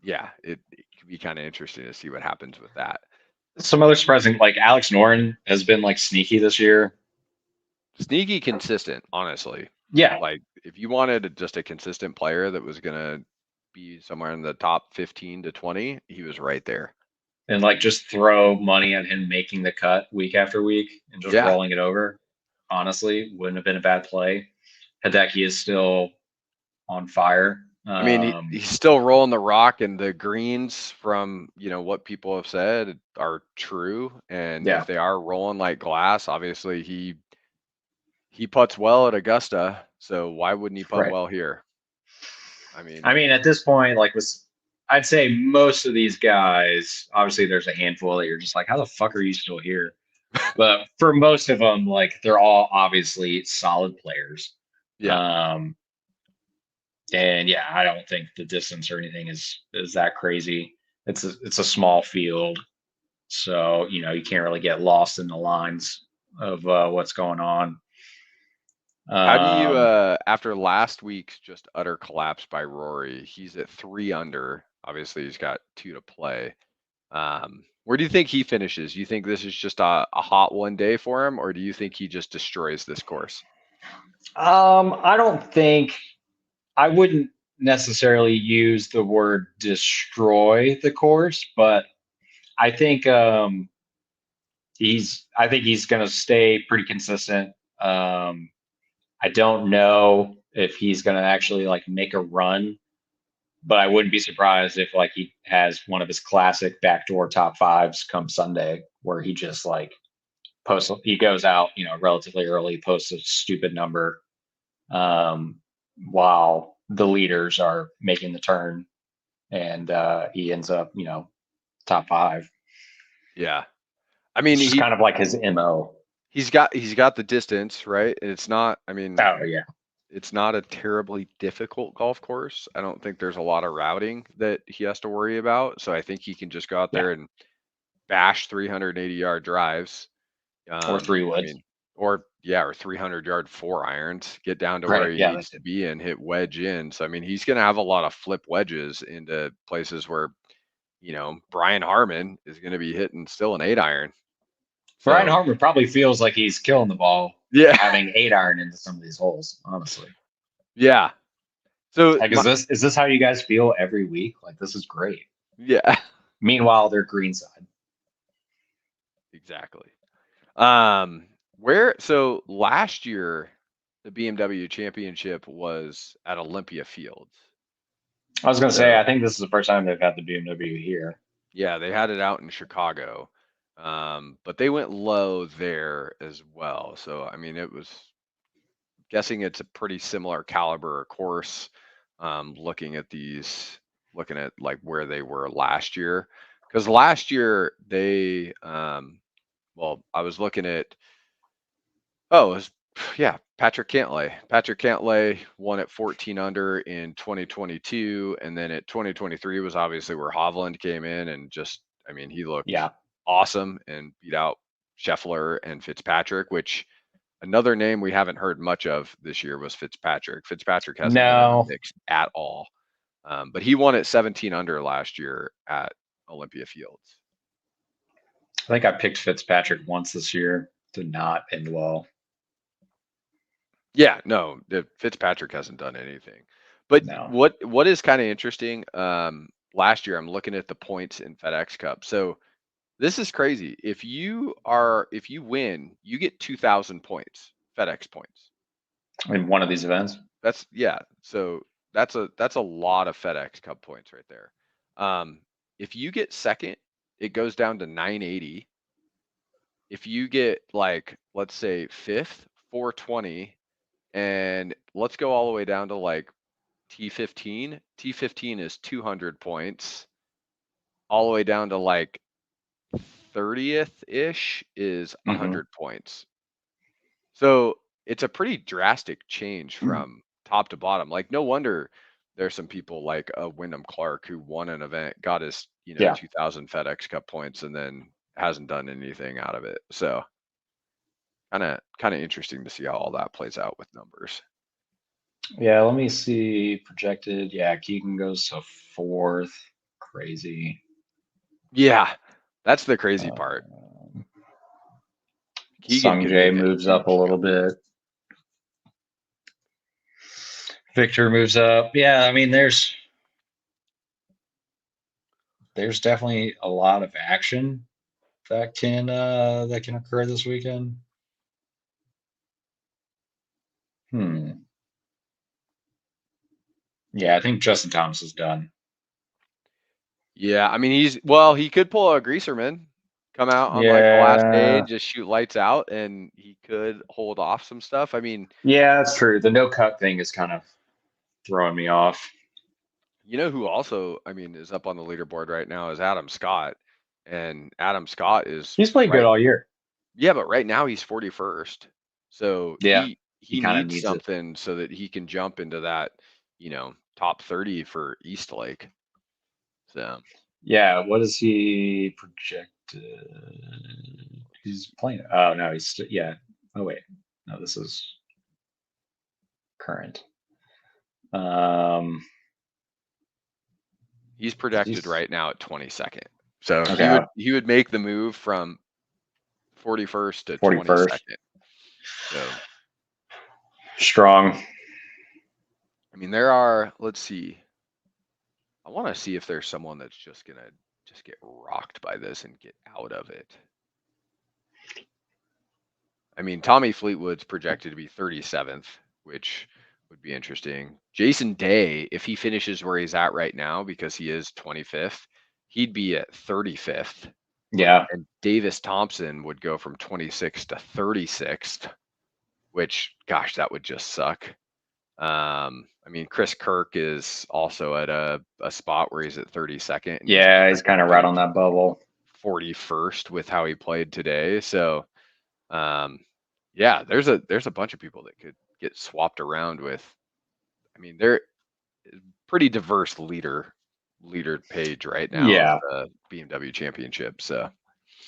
yeah, it could be kind of interesting to see what happens with that. Some other surprising, like Alex Noren has been like sneaky this year. Sneaky consistent, honestly. Yeah. Like if you wanted just a consistent player that was gonna be somewhere in the top 15 to 20, he was right there. And like just throw money at him making the cut week after week and just Yeah. rolling it over. Honestly, wouldn't have been a bad play. Hideki is still on fire. I mean, he's still rolling the rock, and the greens from what people have said are true. And if Yeah, they are rolling like glass, obviously he putts well at Augusta, so why wouldn't he putt right. well here? I mean, I mean, at this point, like was I'd say most of these guys, obviously there's a handful that you're just like, how the fuck are you still here? But for most of them, like they're all obviously solid players. yeah. Um, and yeah, I don't think the distance or anything is that crazy. It's a small field, so you can't really get lost in the lines of what's going on. How do you Um, after last week's just utter collapse by Rory? He's at 3 under. Obviously, he's got 2 to play. Where do you think he finishes? You think this is just a hot one day for him, or do you think he just destroys this course? I don't think I wouldn't necessarily use the word destroy the course, but I think he's going to stay pretty consistent. I don't know if he's going to actually like make a run, but I wouldn't be surprised if like he has one of his classic backdoor top fives come Sunday, where he just like he goes out, relatively early, posts a stupid number, um, while the leaders are making the turn, and he ends up, top five. Yeah. I mean, It's just kind of like his mo. he's got the distance, right? And it's not, I mean, Oh yeah, it's not a terribly difficult golf course. I don't think there's a lot of routing that he has to worry about. So I think he can just go out yeah, there and bash 380-yard drives. or three I woods. mean, or 300-yard 4 irons, get down to where Right. he Yeah, needs that's to it. be and hit wedge in. So I mean, he's going to have a lot of flip wedges into places where Brian Harmon is going to be hitting still an 8 iron. Brian So Hartman probably feels like he's killing the ball, yeah, having 8 iron into some of these holes. Honestly, yeah. So like, is this how you guys feel every week? Like, this is great. yeah, Meanwhile, they're greenside. exactly. Um, where so last year the BMW Championship was at Olympia Fields. I was gonna say, So I think this is the first time they've had the BMW here. yeah, they had it out in Chicago, but they went low there as well. So I mean, it was guessing it's a pretty similar caliber of course. Looking at like where they were last year, because last year they, well, I was looking at, oh, it was, yeah, Patrick Cantlay. Patrick Cantlay won at 14 under in 2022, and then at 2023 was obviously where Hovland came in and just, I mean, he looked Yeah. awesome and beat out Scheffler and Fitzpatrick, which another name we haven't heard much of this year was Fitzpatrick. Fitzpatrick hasn't been in the No, mix at all, but he won at 17 under last year at Olympia Fields. I think I picked Fitzpatrick once this year. Did not end well. Yeah, no, Fitzpatrick hasn't done anything. But No. what is kind of interesting, last year I'm looking at the points in FedEx Cup. So this is crazy. If you win, you get 2,000 points, FedEx points. In one of these events. That's yeah. So that's a lot of FedEx Cup points right there. If you get second, it goes down to 980. If you get like let's say fifth, 420, and let's go all the way down to like T15. T15 is 200 points. All the way down to like 30th ish is Mm-hmm. 100 points. So it's a pretty drastic change from top to bottom. Like no wonder there's some people like Wyndham Clark who won an event, got his Yeah. 2,000 FedEx Cup points, and then hasn't done anything out of it. So kind of interesting to see how all that plays out with numbers. Yeah, let me see projected. Yeah, Keegan goes to fourth. Crazy. Yeah, that's the crazy part. Keegan Sung could Jae make a moves huge up a little jump. bit. Victor moves up. Yeah, I mean, there's definitely a lot of action that can occur this weekend. Yeah, I think Justin Thomas is done. Yeah, I mean he could pull a Greaserman, come out on like the last day, Yeah. just shoot lights out, and he could hold off some stuff. I mean, Yeah, that's true. The no cut thing is kind of throwing me off. you know who also, I mean, is up on the leaderboard right now is Adam Scott. And Adam Scott is He's played good all year. yeah, but right now he's 41st. So Yeah, he kind of needs needs it. something so that he can jump into that, top 30 for Eastlake. So Yeah, what is he projected? He's playing. Oh no, yeah. Oh wait, no, this is current. he's projected right now at 22nd. So Okay. he would make the move from 41st to 41st. 22nd. So Strong. I mean, let's see. I want to see if there's someone that's just gonna just get rocked by this and get out of it. I mean, Tommy Fleetwood's projected to be 37th, which would be interesting. Jason Day, if he finishes where he's at right now, because he is 25th, he'd be at 35th. Yeah. And Davis Thompson would go from 26th to 36th, which, gosh, that would just suck. I mean, Chris Kirk is also at a spot where he's at 32nd. And Yeah, he's kind of right on that bubble. 41st with how he played today. So, yeah, there's a bunch of people that could get swapped around with. I mean, they're pretty diverse leader page right now Yeah. of the BMW Championship. So,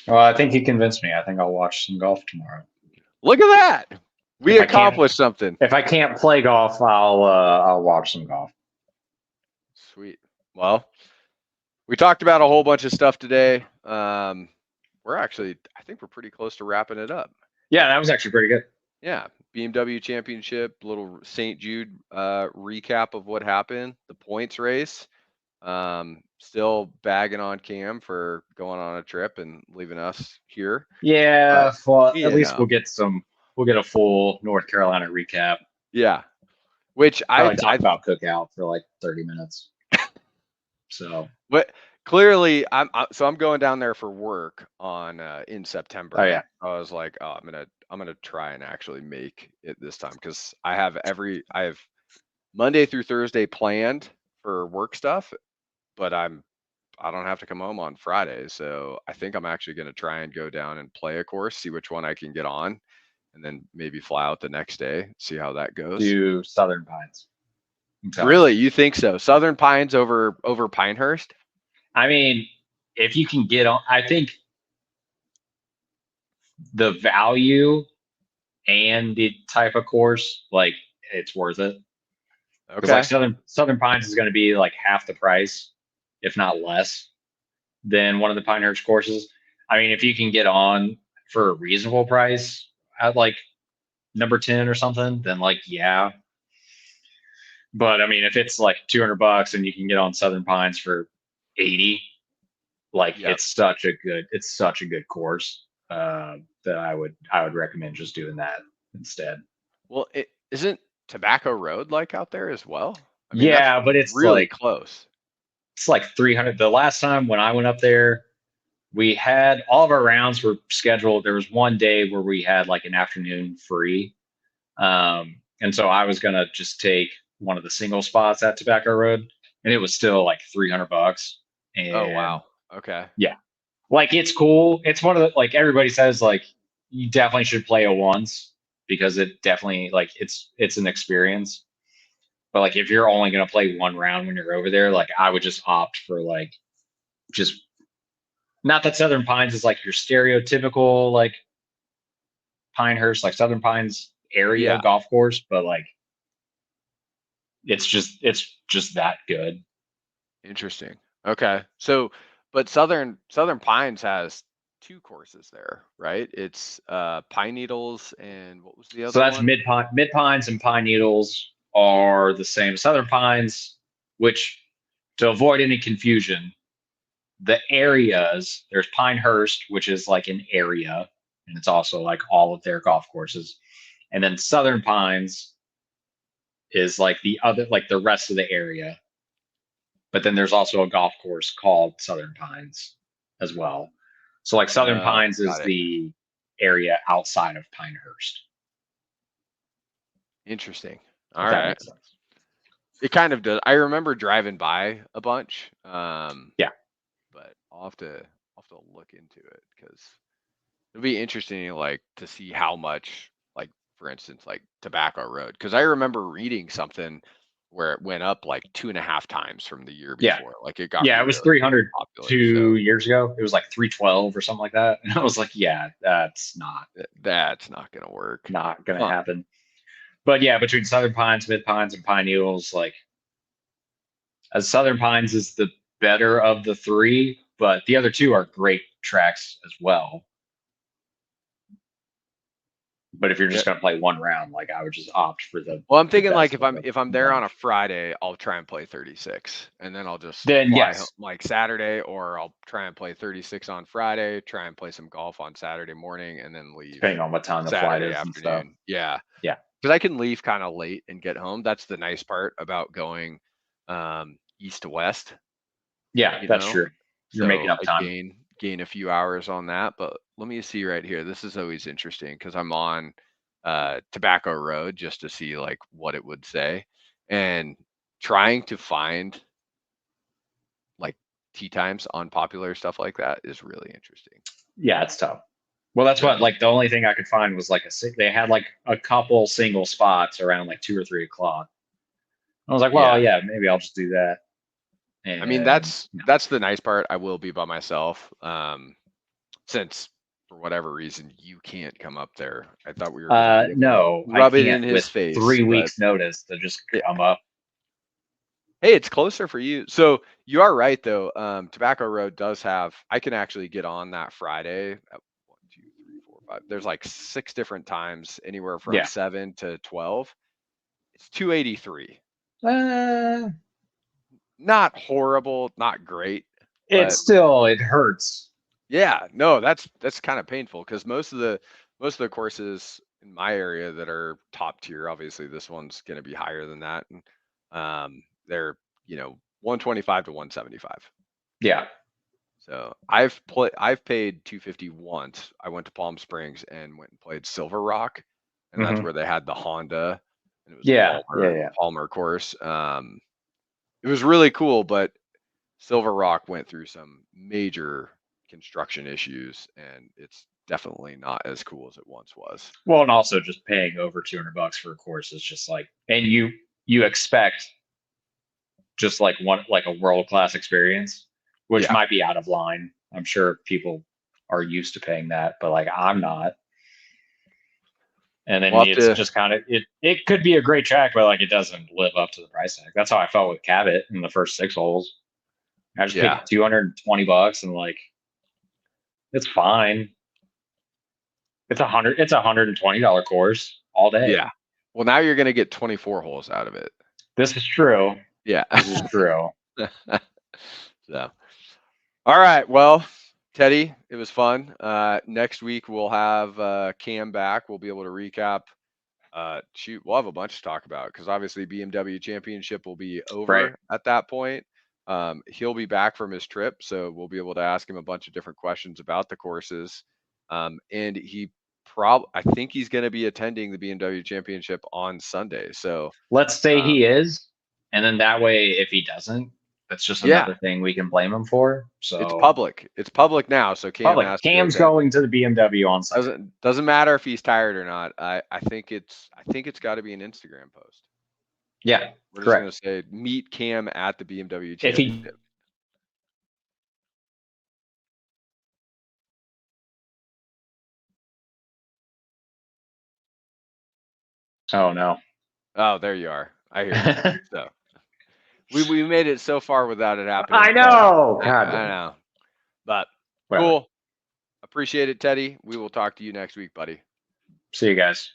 Well, I think he convinced me. I think I'll watch some golf tomorrow. look at that. We accomplished something. If I can't play golf, I'll watch some golf. Sweet. Well, we talked about a whole bunch of stuff today. I think we're pretty close to wrapping it up. Yeah, that was actually pretty good. Yeah, BMW Championship, little St Jude recap of what happened, the points race. Still bagging on Cam for going on a trip and leaving us here. Yeah, well, at least know. we'll get a full North Carolina recap. Yeah, which I talk about Cookout for like 30 minutes. So, but clearly, I'm going down there for work on in September. oh yeah, I was like, oh, I'm gonna try and actually make it this time because I have Monday through Thursday planned for work stuff, but I don't have to come home on Friday, so I think I'm actually gonna try and go down and play a course, see which one I can get on, and then maybe fly out the next day, see how that goes. do Southern Pines. Really, you think so? Southern Pines over Pinehurst? I mean, if you can get on, I think the value and the type of course, like it's worth it. Because Okay. like Southern Pines is going to be like half the price, if not less, than one of the Pinehurst courses. I mean, if you can get on for a reasonable price at like number 10 or something, then like yeah. But I mean, if it's like $200 and you can get on Southern Pines for 80, like Yep. it's such a good course that I would recommend just doing that instead. Well, it isn't Tobacco Road like out there as well. I mean, Yeah, that's but it's really like close. It's like 300. The last time when I went up there, we had all of our rounds were scheduled. There was one day where we had like an afternoon free. And so I was gonna just take one of the single spots at Tobacco Road, and it was still like $300. And Oh wow. Okay. yeah, like it's cool. It's one of the like everybody says like you definitely should play it once because it definitely like it's an experience. But like if you're only gonna play one round when you're over there, like I would just opt for like just Not that Southern Pines is like your stereotypical like Pinehurst, like Southern Pines area Yeah, golf course, but like it's just that good. interesting. Okay. So, but Southern Pines has two courses there, right? It's Pine Needles and what was the So other that's one? Mid Pines and Pine Needles are the same. Southern Pines, which to avoid any confusion, the areas there's Pinehurst, which is like an area, and it's also like all of their golf courses, and then Southern Pines is like the other, like the rest of the area. But then there's also a golf course called Southern Pines as well. So like Southern Oh, Pines is got it. the area outside of Pinehurst, Interesting. All if that right. makes sense. It kind of does. I remember driving by a bunch, Yeah. but I'll have to look into it because it'll be interesting, like to see how much, like for instance, like Tobacco Road, because I remember reading something where it went up like 2.5 times from the year Yeah. before. Like it got Yeah. It was really, really 300 popular. So 2 years ago. It was like 312 or something like that. And I was like, yeah, that's that's not gonna work. not going to Huh. happen. But yeah, between Southern Pines, Mid Pines, and Pine Needles, like as Southern Pines is the better of the three, but the other two are great tracks as well. But if you're Yeah. just going to play one round, like I would just opt for Well, I'm the thinking like best if of I'm the there on a bunch. Friday, I'll try and play 36, and then I'll just Then fly home yes, like Saturday, or I'll try and play 36 on Friday, try and play some golf on Saturday morning, and then leave depending on what time the flight Saturday is and stuff. afternoon. Yeah, Yeah. because I can leave kind of late and get home. That's the nice part about going east to west, Yeah, you that's know. true. You're making So up I time. gain a few hours on that. But let me see right here. This is always interesting because I'm on Tobacco Road just to see like what it would say, and trying to find like tee times on popular stuff like that is really interesting. Yeah, it's tough. Well, that's what So like the only thing I could find was like they had like a couple single spots around like 2 or 3 o'clock. I was like, well, yeah, yeah, maybe I'll just do that. I mean And that's the nice part. I will be by myself. Since for whatever reason you can't come up there. I thought we were going to be able to no, I rub it can't in with his face, three but weeks notice to just yeah. come up. Hey, it's closer for you. So you are right though. Tobacco Road does have. I can actually get on that Friday at 1, 2, 3, 4, 5. There's like 6 different times, anywhere from Yeah. 7 to 12. It's 283. Uh, Not horrible, not great, it's but still it hurts. yeah, no, that's kind of painful because most of the courses in my area that are top tier, obviously this one's going to be higher than that, and they're 125 to 175. Yeah. So I've paid 250 once. I went to Palm Springs and went and played Silver Rock, and that's Hmm. where they had the Honda, and it was a Yeah. Yeah. Yeah. Palmer course. It was really cool, but Silver Rock went through some major construction issues, and it's definitely not as cool as it once was. Well, and also just paying over $200 for a course is just like, and you expect just like one like a world class experience, which Yeah, might be out of line. I'm sure people are used to paying that, but like I'm not. And then we'll have it's to. just kind of it could be a great track, but like it doesn't live up to the price tag. That's how I felt with Cabot in the first 6 holes. I just paid Yeah, $220 and like it's fine. It's $120 course all day. yeah. Well, now you're gonna get 24 holes out of it. This is true. Yeah. This is true. So, all right. Well, Teddy, it was fun. Next week we'll have Cam back. We'll be able to recap. Shoot, we'll have a bunch to talk about because obviously BMW Championship will be Right. over at that point. He'll be back from his trip, so we'll be able to ask him a bunch of different questions about the courses. And I think he's going to be attending the BMW Championship on Sunday. So, Let's say um, he is, and then that way, if he doesn't, that's just yeah, another thing we can blame him for. it's So public. It's public now, so Cam public. has to Cam's attend. going to the BMW on Sunday. Doesn't matter if he's tired or not. I think it's got to be an Instagram post. Yeah, We're just gonna correct. say meet Cam at the BMW If he Championship. Oh no. Oh, there you are. I hear you. So we made it so far without it happening. I but know. God. I know. But Whatever. cool. Appreciate it, Teddy. We will talk to you next week, buddy. See you guys.